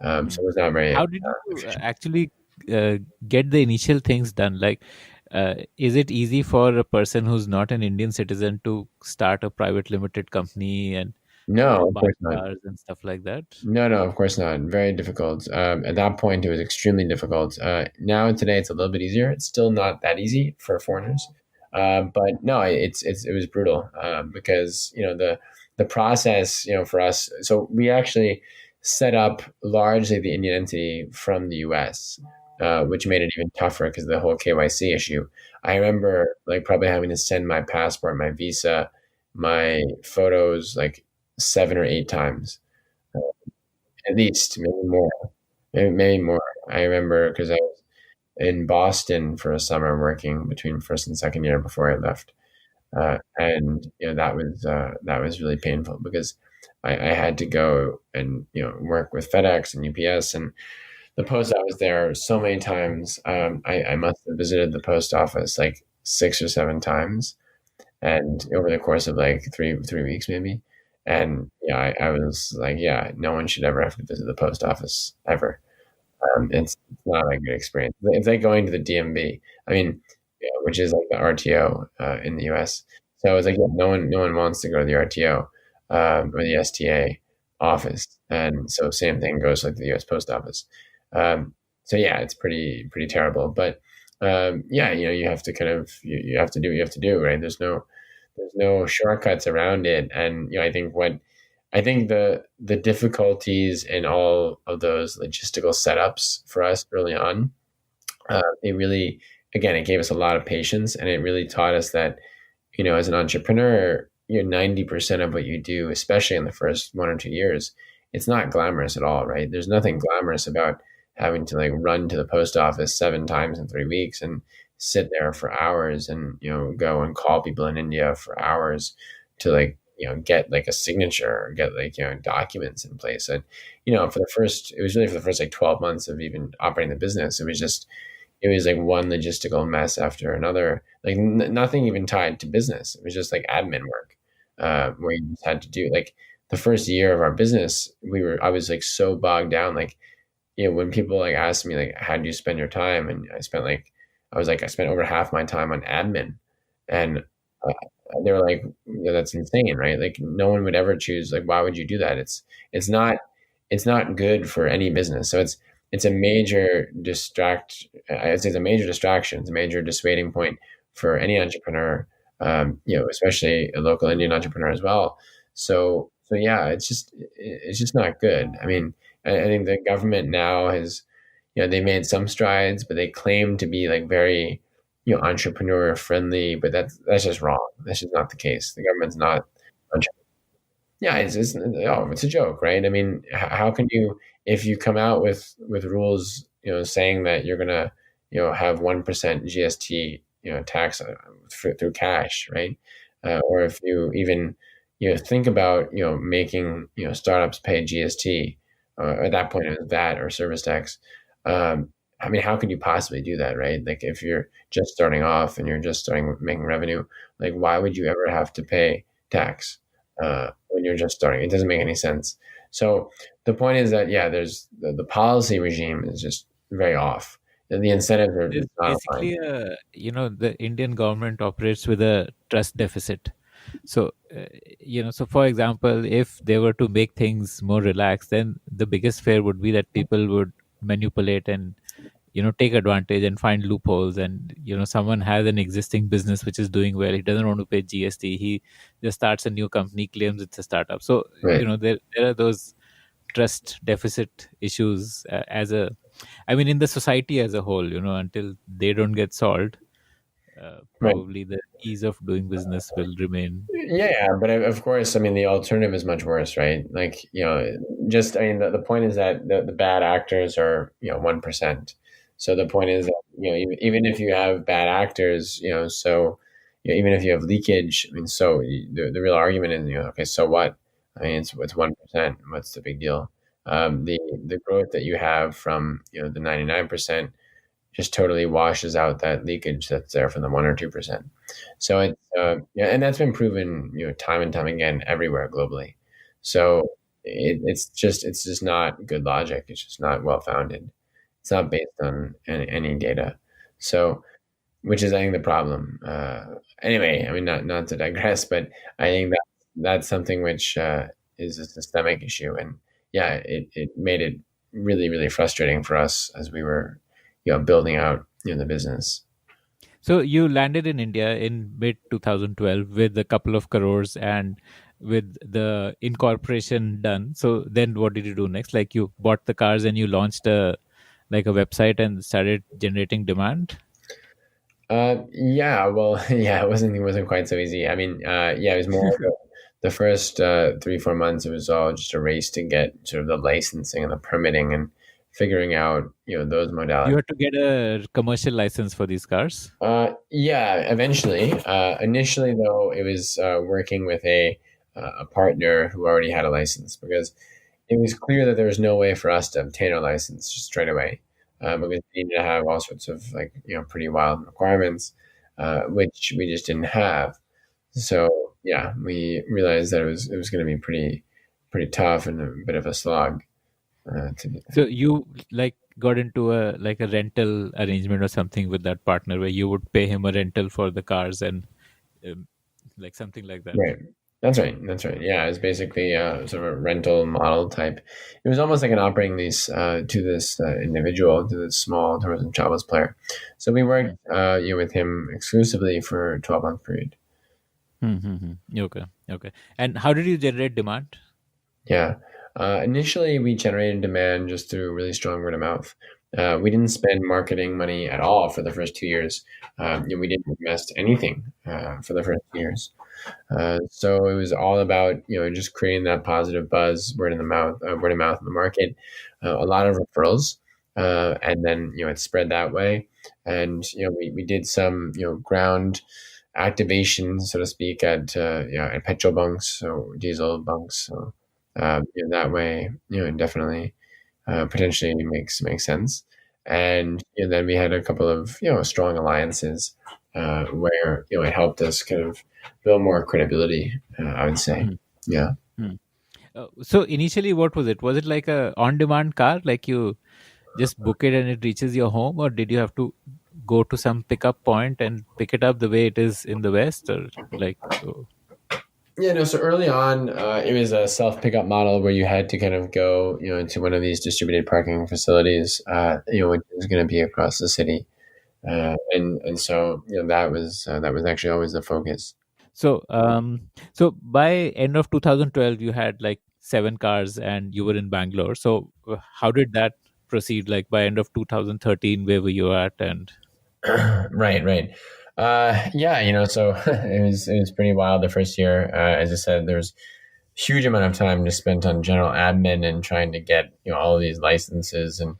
So it was not very. How did you actually get the initial things done? Like, is it easy for a person who's not an Indian citizen to start a private limited company and No, of buy course not. cars and stuff like that? No, of course not. Very difficult. At that point, it was extremely difficult. Now today, it's a little bit easier. It's still not that easy for foreigners, but no, it was brutal, because the process, for us. So we actually set up largely the Indian entity from the U.S., which made it even tougher because of the whole KYC issue. I remember like probably having to send my passport, my visa, my photos like 7 or 8 times, at least, maybe more, maybe more. I remember because I was in Boston for a summer working between first and second year before I left, and that was really painful, because I had to go and work with FedEx and UPS and the post office there so many times. I must have visited the post office like 6 or 7 times, and over the course of like three weeks maybe. And I was like, no one should ever have to visit the post office ever. It's not a good experience. It's like going to the DMV. I mean, which is like the RTO in the US. So it's like no one wants to go to the RTO or the STA office, and so same thing goes like the US Post Office. So it's pretty terrible. But you have to kind of you have to do what you have to do, right? There's no shortcuts around it. And I think the difficulties in all of those logistical setups for us early on, it really, again, it gave us a lot of patience, and it really taught us that, as an entrepreneur, 90% of what you do, especially in the first 1 or 2 years, it's not glamorous at all, right? There's nothing glamorous about having to like run to the post office 7 times in 3 weeks and sit there for hours, and go and call people in India for hours to like get like a signature or get like documents in place. And it was really for the first like 12 months of even operating the business, it was like one logistical mess after another, like nothing even tied to business. It was just like admin work, where you just had to do like the first year of our business. I was like so bogged down, like when people like asked me like, how do you spend your time? And I spent over half my time on admin, and they were like, that's insane, right? Like no one would ever choose, like, why would you do that? It's not good for any business. So it's a major distraction. It's a major dissuading point for any entrepreneur, especially a local Indian entrepreneur as well. So it's just not good. I mean, I think the government now has, they made some strides, but they claim to be like very, entrepreneur friendly, but that's just wrong. That's just not the case. The government's not. It's a joke, right? I mean, how can you, if you come out with rules, saying that you're gonna, have 1% GST, tax through cash, right? Or if you even, think about, making, startups pay GST at that point it was VAT or service tax. I mean, how could you possibly do that, right? Like if you're just starting off and you're just starting making revenue, like why would you ever have to pay tax when you're just starting? It doesn't make any sense. So the point is that yeah, there's the policy regime is just very off. And the incentives are It's just not aligned. basically the Indian government operates with a trust deficit. So so for example, if they were to make things more relaxed, then the biggest fear would be that people would manipulate and take advantage and find loopholes. And someone has an existing business which is doing well, he doesn't want to pay GST, he just starts a new company, claims it's a startup. So Right. there are those trust deficit issues as a I mean, in the society as a whole, until they don't get solved, Right. probably the ease of doing business will remain. Yeah, but of course, I mean, the alternative is much worse, right? Like, just, I mean, the point is that the bad actors are, 1%. So the point is that, even if you have bad actors, so, even if you have leakage, I mean, so the real argument is, okay, so what? I mean, it's 1%. What's the big deal? The growth that you have from, the 99% just totally washes out that leakage that's there from the 1 or 2%. So it's yeah, and that's been proven time and time again everywhere globally. So it's just not good logic. It's just not well founded. It's not based on any data. So which is I think the problem. Anyway, I mean not to digress, but I think that's something which is a systemic issue, and yeah, it made it really really frustrating for us as we were building out the business. So you landed in India in mid 2012 with a couple of crores and with the incorporation done. So then what did you do next? Like you bought the cars and you launched a website and started generating demand. Yeah, well, yeah, it wasn't quite so easy. I mean, yeah, it was more the first 3 4 months. It was all just a race to get sort of the licensing and the permitting and figuring out those You modalities. had to get a commercial license for these cars. Yeah, eventually. Initially, though, it was working with a partner who already had a license because it was clear that there was no way for us to obtain a license just straight away because we needed to have all sorts of like pretty wild requirements, which we just didn't have. So yeah, we realized that it was going to be pretty tough and a bit of a slog to do that. So you like got into a rental arrangement or something with that partner where you would pay him a rental for the cars and um, like something like that. Right. That's right. That's right. Yeah, it was basically sort of a rental model type. It was almost like an operating lease to this individual, to this small tourism travels player. So we worked with him exclusively for a 12-month period. Okay. Okay. And how did you generate demand? Yeah. Initially, we generated demand just through really strong word of mouth. We didn't spend marketing money at all for the first 2 years. We didn't invest anything for the first 2 years. So it was all about just creating that positive buzz, word of mouth in the market, a lot of referrals, and then it spread that way. And we did some ground activation, so to speak, at petrol bunks, so diesel bunks. So that way, definitely potentially makes sense. And then we had a couple of strong alliances where it helped us kind of build more credibility. I would say, Hmm. yeah. Hmm. So initially, what was it? Was it like a on-demand car, like you just book it and it reaches your home, or did you have to go to some pickup point and pick it up the way it is in the West, or like? Oh, Yeah, no. So early on, it was a self pickup model where you had to kind of go, into one of these distributed parking facilities, which is going to be across the city, and so that was actually always the focus. so by end of 2012, you had like 7 cars and you were in Bangalore. So how did that proceed? Like by end of 2013, where were you at? And Right, right. Yeah, so it was pretty wild the first year. As I said, there was huge amount of time just spent on general admin and trying to get all of these licenses and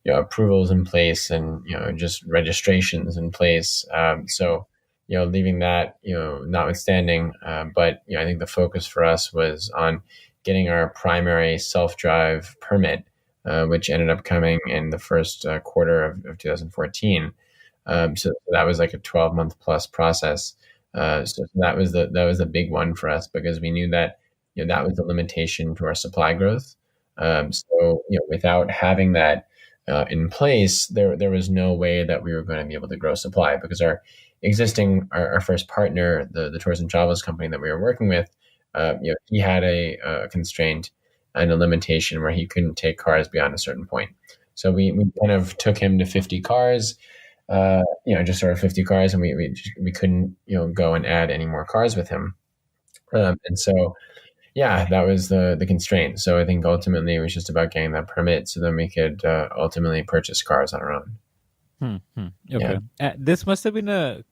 approvals in place and just registrations in place. So leaving that, notwithstanding, but I think the focus for us was on getting our primary self-drive permit, which ended up coming in the first quarter of 2014. So that was like a 12-month plus process. So that was the big one for us, because we knew that that was the limitation to our supply growth. So without having that in place, there was no way that we were going to be able to grow supply, because our first partner, the tours and travels company that we were working with, he had a constraint and a limitation where he couldn't take cars beyond a certain point. So we kind of took him to 50 cars, just sort of 50 cars, and we couldn't go and add any more cars with him. And so yeah, that was the constraint. So I think ultimately it was just about getting that permit so then we could ultimately purchase cars on our own. Okay. This must have been a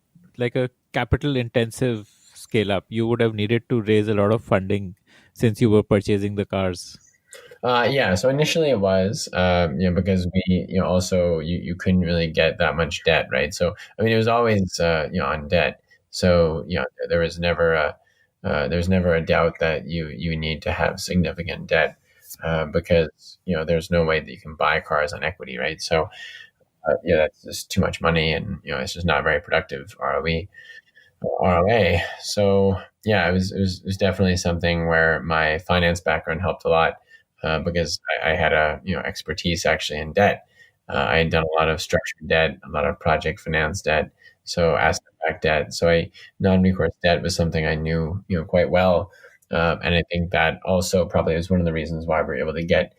capital intensive scale up. You would have needed to raise a lot of funding since you were purchasing the cars. So initially it was, because we, also you couldn't really get that much debt, right? So I mean, it was always, on debt. So there was never a doubt that you need to have significant debt, because there's no way that you can buy cars on equity, right? So that's just too much money, and it's just not very productive ROA. So yeah, it was definitely something where my finance background helped a lot, because I had a expertise actually in debt. I had done a lot of structured debt, a lot of project finance debt, so asset-backed debt. So non-recourse debt was something I knew quite well, and I think that also probably was one of the reasons why we were able to get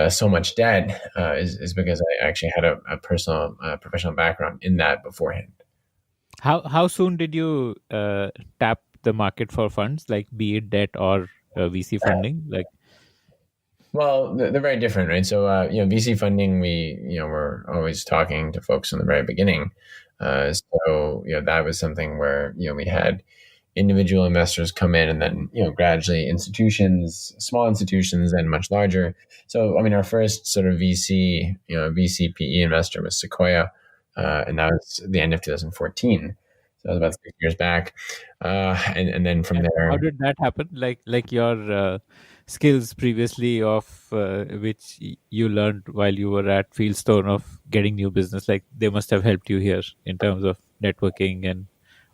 so much debt, is because I actually had a personal professional background in that beforehand. How soon did you tap the market for funds, like be it debt or VC funding? Well, they're very different, right? So, VC funding, we, we're always talking to folks in the very beginning. So, that was something where, we had individual investors come in, and then, gradually institutions, small institutions, and much larger. So, I mean, our first sort of VC PE investor was Sequoia, and that was the end of 2014. So that was about 6 years back. And then from there. How did that happen? Like your skills previously of which you learned while you were at Fieldstone of getting new business, like they must have helped you here in terms of networking and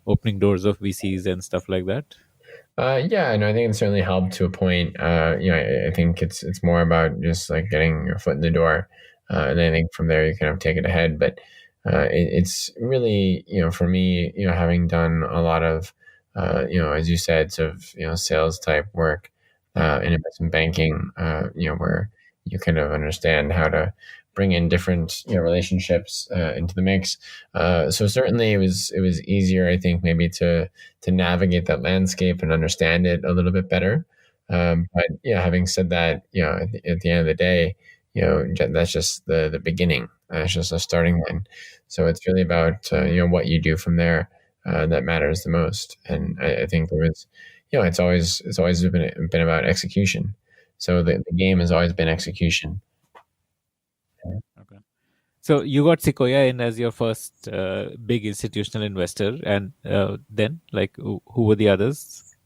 opening doors of VCs and stuff like that. Yeah, and I think it certainly helped to a point. I think it's more about just like getting your foot in the door, and then I think from there you kind of take it ahead. But it's really, for me, having done a lot of, as you said, sort of, sales type work in investment banking, where you kind of understand how to bring in different relationships into the mix. So certainly it was easier, I think, maybe to navigate that landscape and understand it a little bit better. But having said that, at the end of the day, that's just the beginning. It's just a starting line. So it's really about what you do from there that matters the most. And I think there was, it's always been about execution. So the game has always been execution. Okay. So you got Sequoia in as your first big institutional investor, and then who were the others?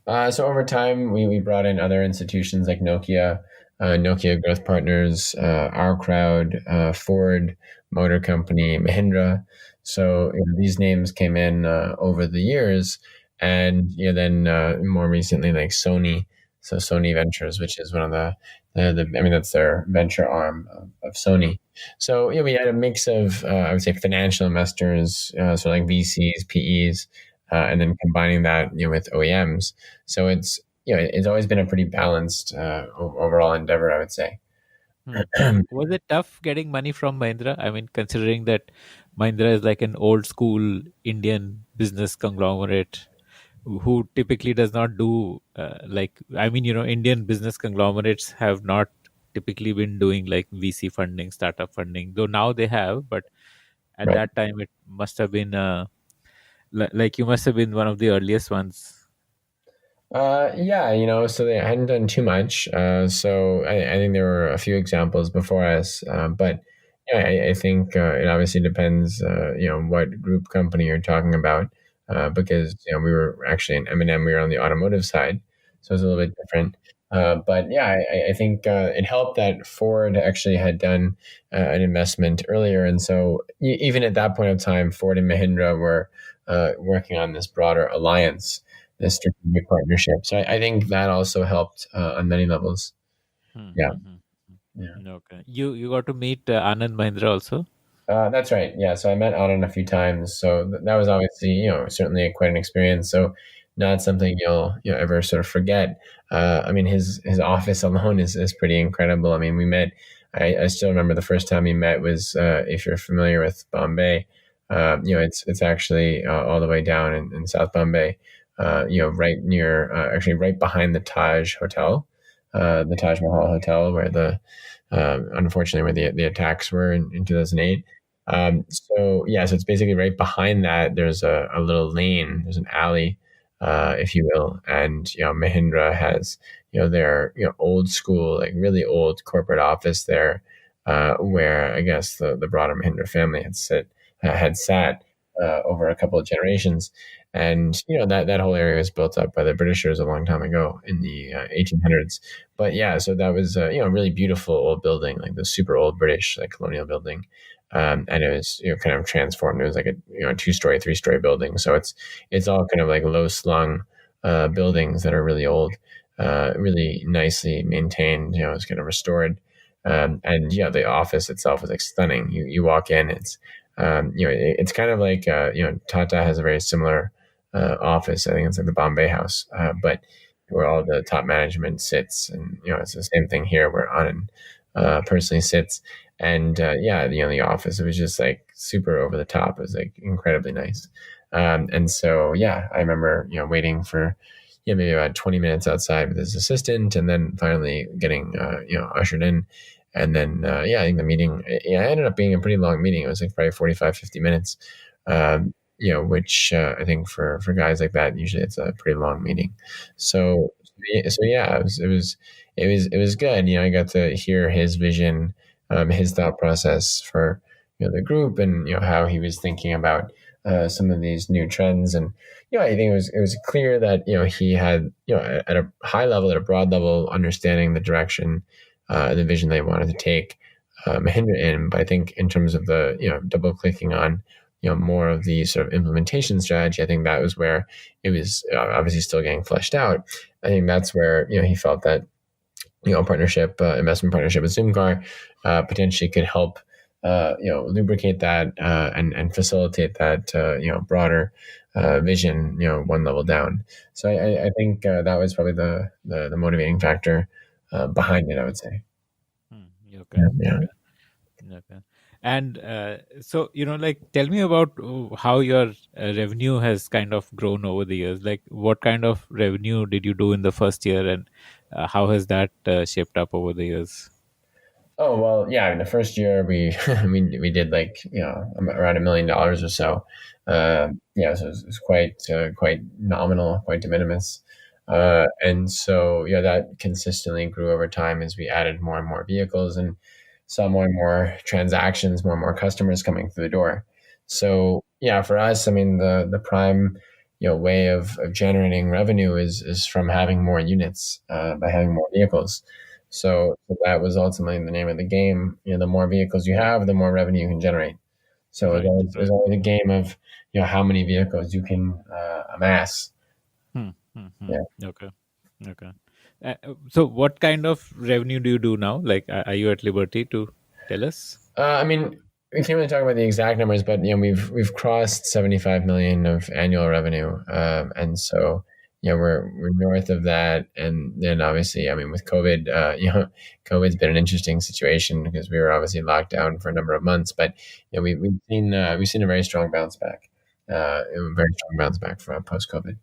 So over time, we brought in other institutions like Nokia Growth Partners, Our Crowd, Ford Motor Company, Mahindra. So these names came in over the years, and then more recently like Sony. So Sony Ventures, which is one of the that's their venture arm of Sony. So we had a mix of I would say financial investors, so like VCs, PEs, and then combining that with OEMs. So it's always been a pretty balanced overall endeavor, I would say. Was it tough getting money from Mahindra? I mean, considering that Mahindra is like an old school Indian business conglomerate who typically does not do Indian business conglomerates have not typically been doing like VC funding, startup funding, though now they have, but at Right. that time it must have been you must have been one of the earliest ones. So they hadn't done too much. So I think there were a few examples before us, but I think it obviously depends, what group company you're talking about. because we were actually in M&M, we were on the automotive side, so it was a little bit different. But yeah, I think it helped that Ford actually had done an investment earlier, and so even at that point of time, Ford and Mahindra were working on this broader alliance, this strategic partnership. So I think that also helped on many levels. Yeah. Okay. You got to meet Anand Mahindra also. That's right. Yeah. So I met Anand a few times. So that was obviously, certainly quite an experience. So not something you'll ever sort of forget. I mean, his office alone is pretty incredible. I mean, we met. I still remember the first time we met was if you're familiar with Bombay, it's actually all the way down in South Bombay. Right near, actually right behind the Taj Hotel, the Taj Mahal Hotel, where unfortunately where the attacks were in 2008. So yeah, so it's basically right behind that. There's a little lane, there's an alley, if you will, and Mahindra has their old school, like really old corporate office there, where I guess the broader Mahindra family had sat over a couple of generations, and that whole area was built up by the Britishers a long time ago in the 1800s. But yeah, so that was a really beautiful old building, like the super old British like colonial building. And it was kind of transformed. It was like a 2-story, 3-story building. So it's all kind of like low slung buildings that are really old, really nicely maintained. It's kind of restored, and the office itself is like stunning. You walk in, it's kind of like Tata has a very similar office. I think it's like the Bombay House, but where all the top management sits, and it's the same thing here where Anand personally sits. And the office, it was just like super over the top. It was like incredibly nice. And so, yeah, I remember, waiting for, maybe about 20 minutes outside with his assistant, and then finally getting, ushered in. And then, I think the meeting, it ended up being a pretty long meeting. It was like probably 45, 50 minutes, which I think for guys like that, usually it's a pretty long meeting. So yeah, it was good. I got to hear his vision, his thought process for the group, and how he was thinking about some of these new trends. And I think it was clear that he had at a high level, at a broad level, understanding the direction, the vision they wanted to take Mahindra in. But I think in terms of the double clicking on more of the sort of implementation strategy, I think that was where it was obviously still getting fleshed out. I think that's where he felt that investment partnership with Zoomcar potentially could help lubricate that and facilitate that broader vision one level down. So I think that was probably the motivating factor behind it, I would say. Okay. Yeah. Okay. And so tell me about how your revenue has kind of grown over the years. Like, what kind of revenue did you do in the first year, and how has that shaped up over the years? Oh, well, yeah. In the first year, we we did like around $1 million or so. So it was quite nominal, quite de minimis. And so that consistently grew over time as we added more and more vehicles and saw more and more transactions, more and more customers coming through the door. So yeah, for us, I mean, the prime way of generating revenue is from having more units, by having more vehicles. So that was ultimately the name of the game. The more vehicles you have, the more revenue you can generate. So Right, it was always a game of how many vehicles you can amass. Yeah. Okay. So what kind of revenue do you do now? Like, are you at liberty to tell us? I mean, we can't really talk about the exact numbers, but we've crossed 75 million of annual revenue, and so we're north of that. And then obviously, I mean, with COVID, COVID's been an interesting situation because we were obviously locked down for a number of months, but we've seen a very strong bounce back, from post COVID.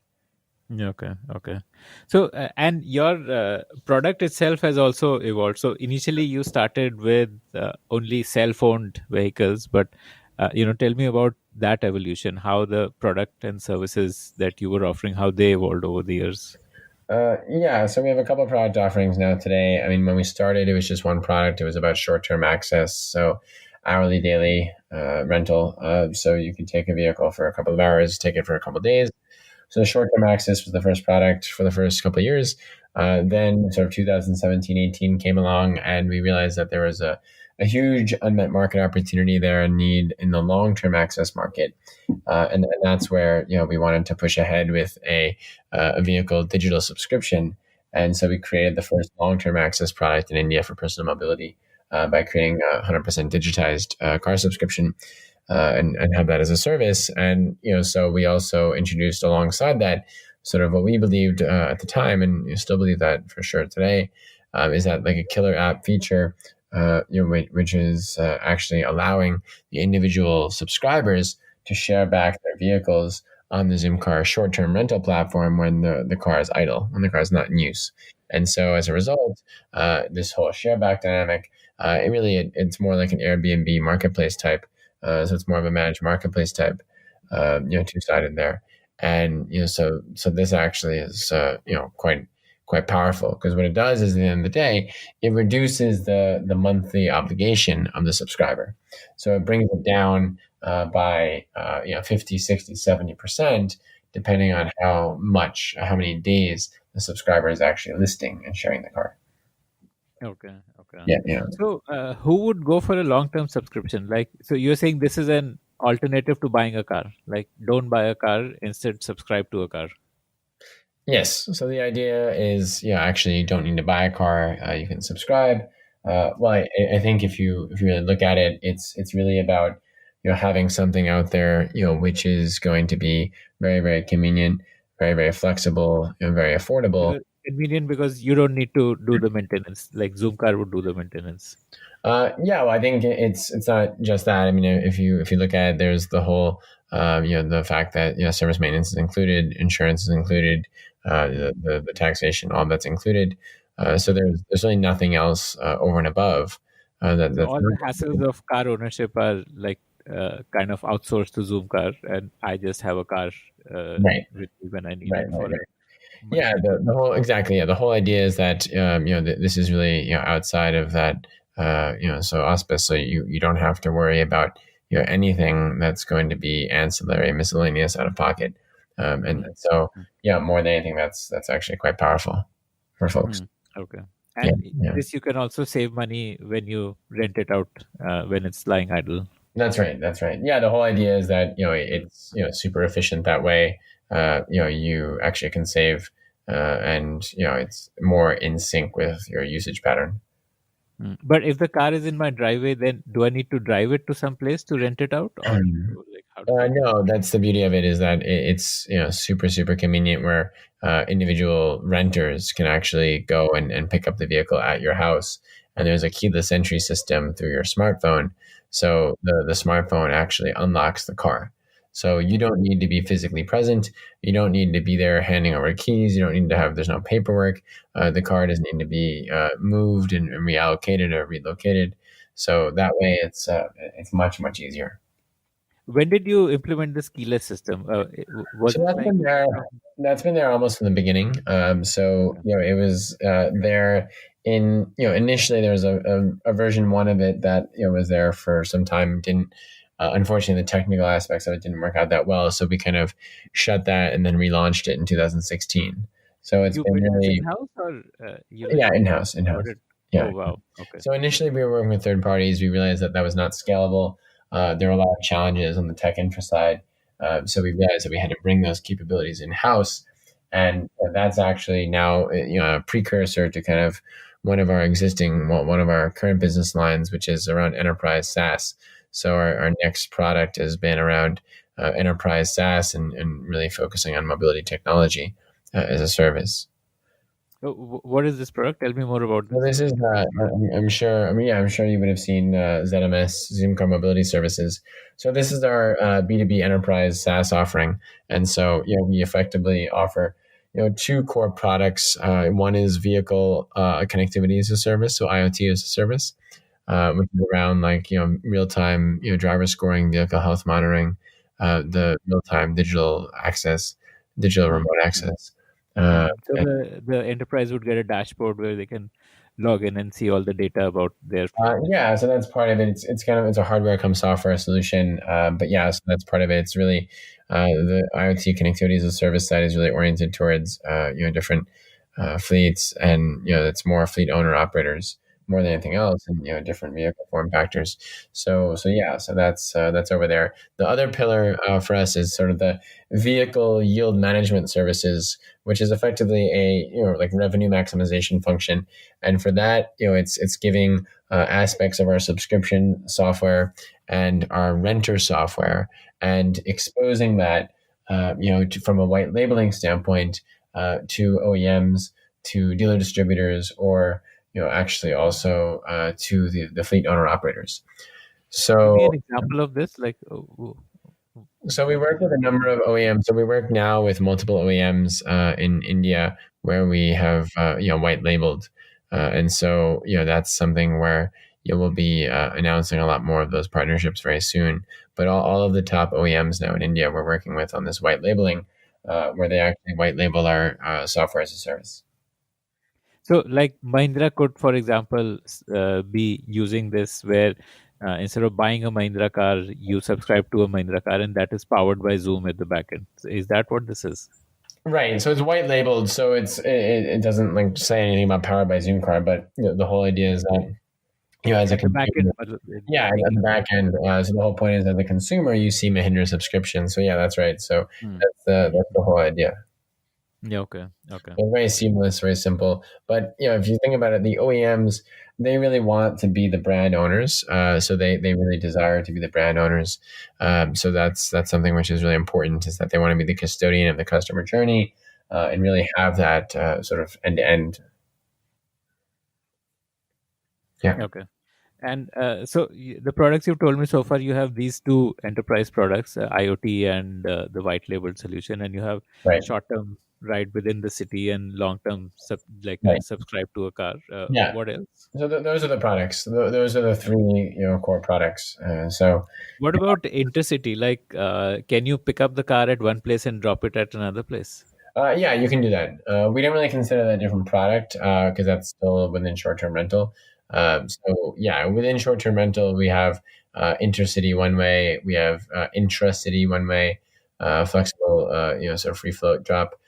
Okay. So, and your product itself has also evolved. So initially you started with only self-owned vehicles, but tell me about that evolution, how the product and services that you were offering, how they evolved over the years. So we have a couple of product offerings now today. I mean, when we started, it was just one product. It was about short-term access. So hourly, daily rental. So you can take a vehicle for a couple of hours, take it for a couple of days. So short-term access was the first product for the first couple of years. Then sort of 2017, 18 came along, and we realized that there was a huge unmet market opportunity there, a need in the long-term access market. And that's where we wanted to push ahead with a vehicle digital subscription. And so we created the first long-term access product in India for personal mobility by creating a 100% digitized car subscription. And have that as a service. And so we also introduced alongside that sort of what we believed at the time, and still believe that for sure today, is that like a killer app feature, which is actually allowing the individual subscribers to share back their vehicles on the Zoomcar short-term rental platform when the car is idle, when the car is not in use. And so as a result, this whole share back dynamic, it's more like an Airbnb marketplace type. So it's more of a managed marketplace type, two-sided there. And so this actually is quite powerful, because what it does is, at the end of the day, it reduces the monthly obligation of the subscriber. So it brings it down by 50, 60, 70%, depending on how many days the subscriber is actually listing and sharing the car. Okay. Yeah. So, who would go for a long-term subscription? Like, so you're saying this is an alternative to buying a car. Like, don't buy a car, instead subscribe to a car. Yes. So the idea is, actually, you don't need to buy a car. You can subscribe. Well, I think if you really look at it, it's really about having something out there which is going to be very, very convenient, very, very flexible, and very affordable. Convenient because you don't need to do the maintenance, like Zoomcar would do the maintenance. Well, I think it's not just that. I mean, if you look at it, there's the whole the fact that service maintenance is included, insurance is included, the taxation, all that's included. So there's really nothing else over and above that. So all the hassles of car ownership are like kind of outsourced to Zoomcar, and I just have a car right with me when I need it for it. Yeah, the whole exactly. Yeah, the whole idea is that this is really outside of that so auspice. So you don't have to worry about anything that's going to be ancillary, miscellaneous, out of pocket. And so more than anything, that's actually quite powerful for folks. Okay, and this you can also save money when you rent it out when it's lying idle. That's right. Yeah, the whole idea is that it's super efficient that way. You actually can save, and it's more in sync with your usage pattern. But if the car is in my driveway, then do I need to drive it to some place to rent it out? Or no, that's the beauty of it, is that it's super, super convenient, where individual renters can actually go and pick up the vehicle at your house, and there's a keyless entry system through your smartphone. So the smartphone actually unlocks the car. So you don't need to be physically present. You don't need to be there handing over keys. You don't need to there's no paperwork. The car doesn't need to be moved and reallocated or relocated. So that way it's much, much easier. When did you implement this keyless system? That's been there almost from the beginning. So it was there in initially there was a version 1 of it that was there for some time. Didn't unfortunately, the technical aspects of it didn't work out that well, so we kind of shut that and then relaunched it in 2016. So it's been really in-house, or in-house. Yeah. Oh, wow. Okay. So initially we were working with third parties. We realized that was not scalable. There were a lot of challenges on the tech infra side. So we realized that we had to bring those capabilities in-house. And that's actually now a precursor to kind of one of our current business lines, which is around enterprise SaaS. So our next product has been around enterprise SaaS and really focusing on mobility technology as a service. What is this product? Tell me more about this. Well, this is, I'm sure you would have seen ZMS, Zoomcar Mobility Services. So this is our B2B enterprise SaaS offering. And so, we effectively offer, 2 core products. One is vehicle connectivity as a service, so IoT as a service, which is around real-time, driver scoring, vehicle health monitoring, the real-time digital remote access. So the enterprise would get a dashboard where they can log in and see all the data about their fleet? Yeah, so that's part of it. It's a hardware come software solution, but yeah, so that's part of it. It's really the IoT connectivity as a service side is really oriented towards different fleets, and it's more fleet owner operators more than anything else, and different vehicle form factors. So yeah, so that's over there. The other pillar for us is sort of the vehicle yield management services, which is effectively a like revenue maximization function. And for that, it's giving aspects of our subscription software and our renter software, and exposing that, from a white labeling standpoint, to OEMs, to dealer distributors, or actually also to the fleet owner operators. Give me So an example of this. Like, so we work with a number of OEMs. So we work now with multiple OEMs in India where we have white labeled, and so that's something where you will be announcing a lot more of those partnerships very soon. But all of the top OEMs now in India we're working with on this white labeling, where they actually white label our software as a service. so, like Mahindra could, for example, be using this where instead of buying a Mahindra car, you subscribe to a Mahindra car, and that is powered by Zoom at the back end. Is that what this is? Right. So it's white labeled. So it doesn't like say anything about powered by Zoomcar, but the whole idea is that as a At the back consumer, end, yeah, at the back end. So the whole point is, as a consumer, you see Mahindra subscription. So yeah, that's right. So that's the whole idea. Yeah, okay. It's very seamless, very simple. But if you think about it, the OEMs, they really want to be the brand owners. So they really desire to be the brand owners. So that's something which is really important, is that they want to be the custodian of the customer journey, and really have that sort of end to end. Yeah. Okay. And so the products you've told me so far, you have these two enterprise products, IoT and the white labeled solution, and you have Right. short term ride within the city and long term Right. subscribe to a car. Yeah. What else? So those are the products. Those are the three core products. So What about intercity? Like, can you pick up the car at one place and drop it at another place? yeah, you can do that. We don't really consider that a different product because that's still within short-term rental. So yeah, within short-term rental, we have intercity one way, we have intracity one way, flexible, sort of free float drop.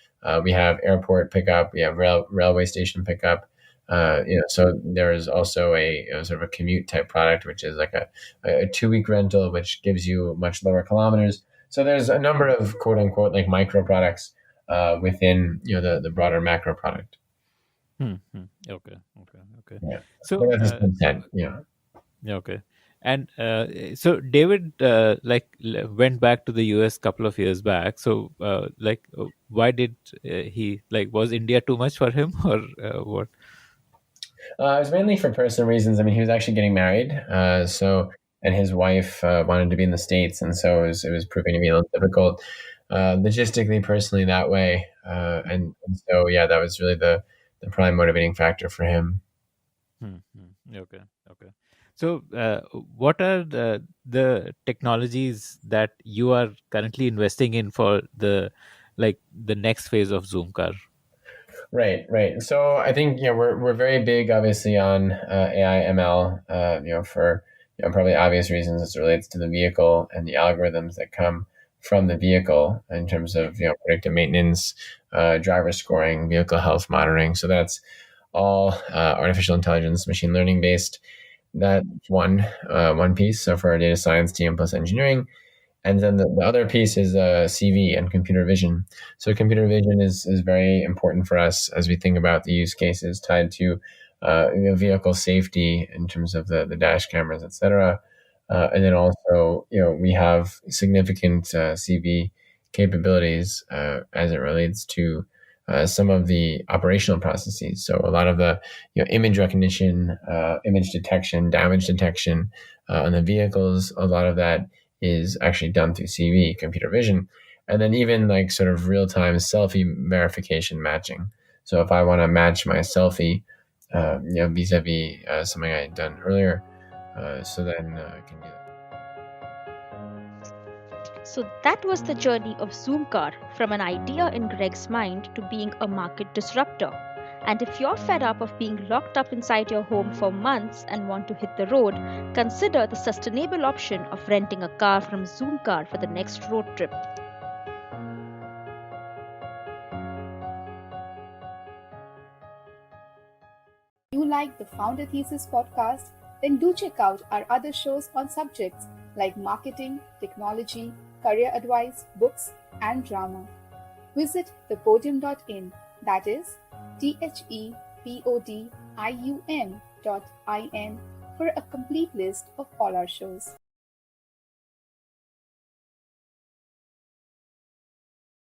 We have airport pickup, we have railway station pickup. So there is also a sort of a commute type product, which is like a 2-week rental, which gives you much lower kilometers. So there's a number of quote unquote like micro products within the broader macro product. Okay. Yeah. So So that's just intent. Yeah. okay. And so David went back to the US couple of years back. So why did he, like, was India too much for him, or what? It was mainly for personal reasons. I mean, he was actually getting married, and his wife wanted to be in the States, and so it was proving to be a little difficult, logistically, personally, that way. And so yeah, that was really the prime motivating factor for him. Okay. So, what are the technologies that you are currently investing in for the next phase of Zoomcar? Right. So I think we're very big, obviously, on AI ML. For probably obvious reasons as it relates to the vehicle and the algorithms that come from the vehicle in terms of predictive maintenance, driver scoring, vehicle health monitoring. So that's all artificial intelligence, machine learning based. That's one piece. So for our data science team plus engineering. And then the other piece is CV and computer vision. So computer vision is very important for us as we think about the use cases tied to vehicle safety in terms of the dash cameras, et cetera. And then also, we have significant CV capabilities as it relates to some of the operational processes. So a lot of the image recognition, image detection, damage detection on the vehicles, a lot of that is actually done through CV, computer vision, and then even like sort of real-time selfie verification matching. So if I want to match my selfie, vis-a-vis something I had done earlier, so then I can do that. So that was the journey of Zoomcar, from an idea in Greg's mind to being a market disruptor. And if you're fed up of being locked up inside your home for months and want to hit the road, consider the sustainable option of renting a car from Zoomcar for the next road trip. If you like the Founder Thesis podcast, then do check out our other shows on subjects like marketing, technology, career advice, books, and drama. Visit thepodium.in, that is thepodium.in for a complete list of all our shows.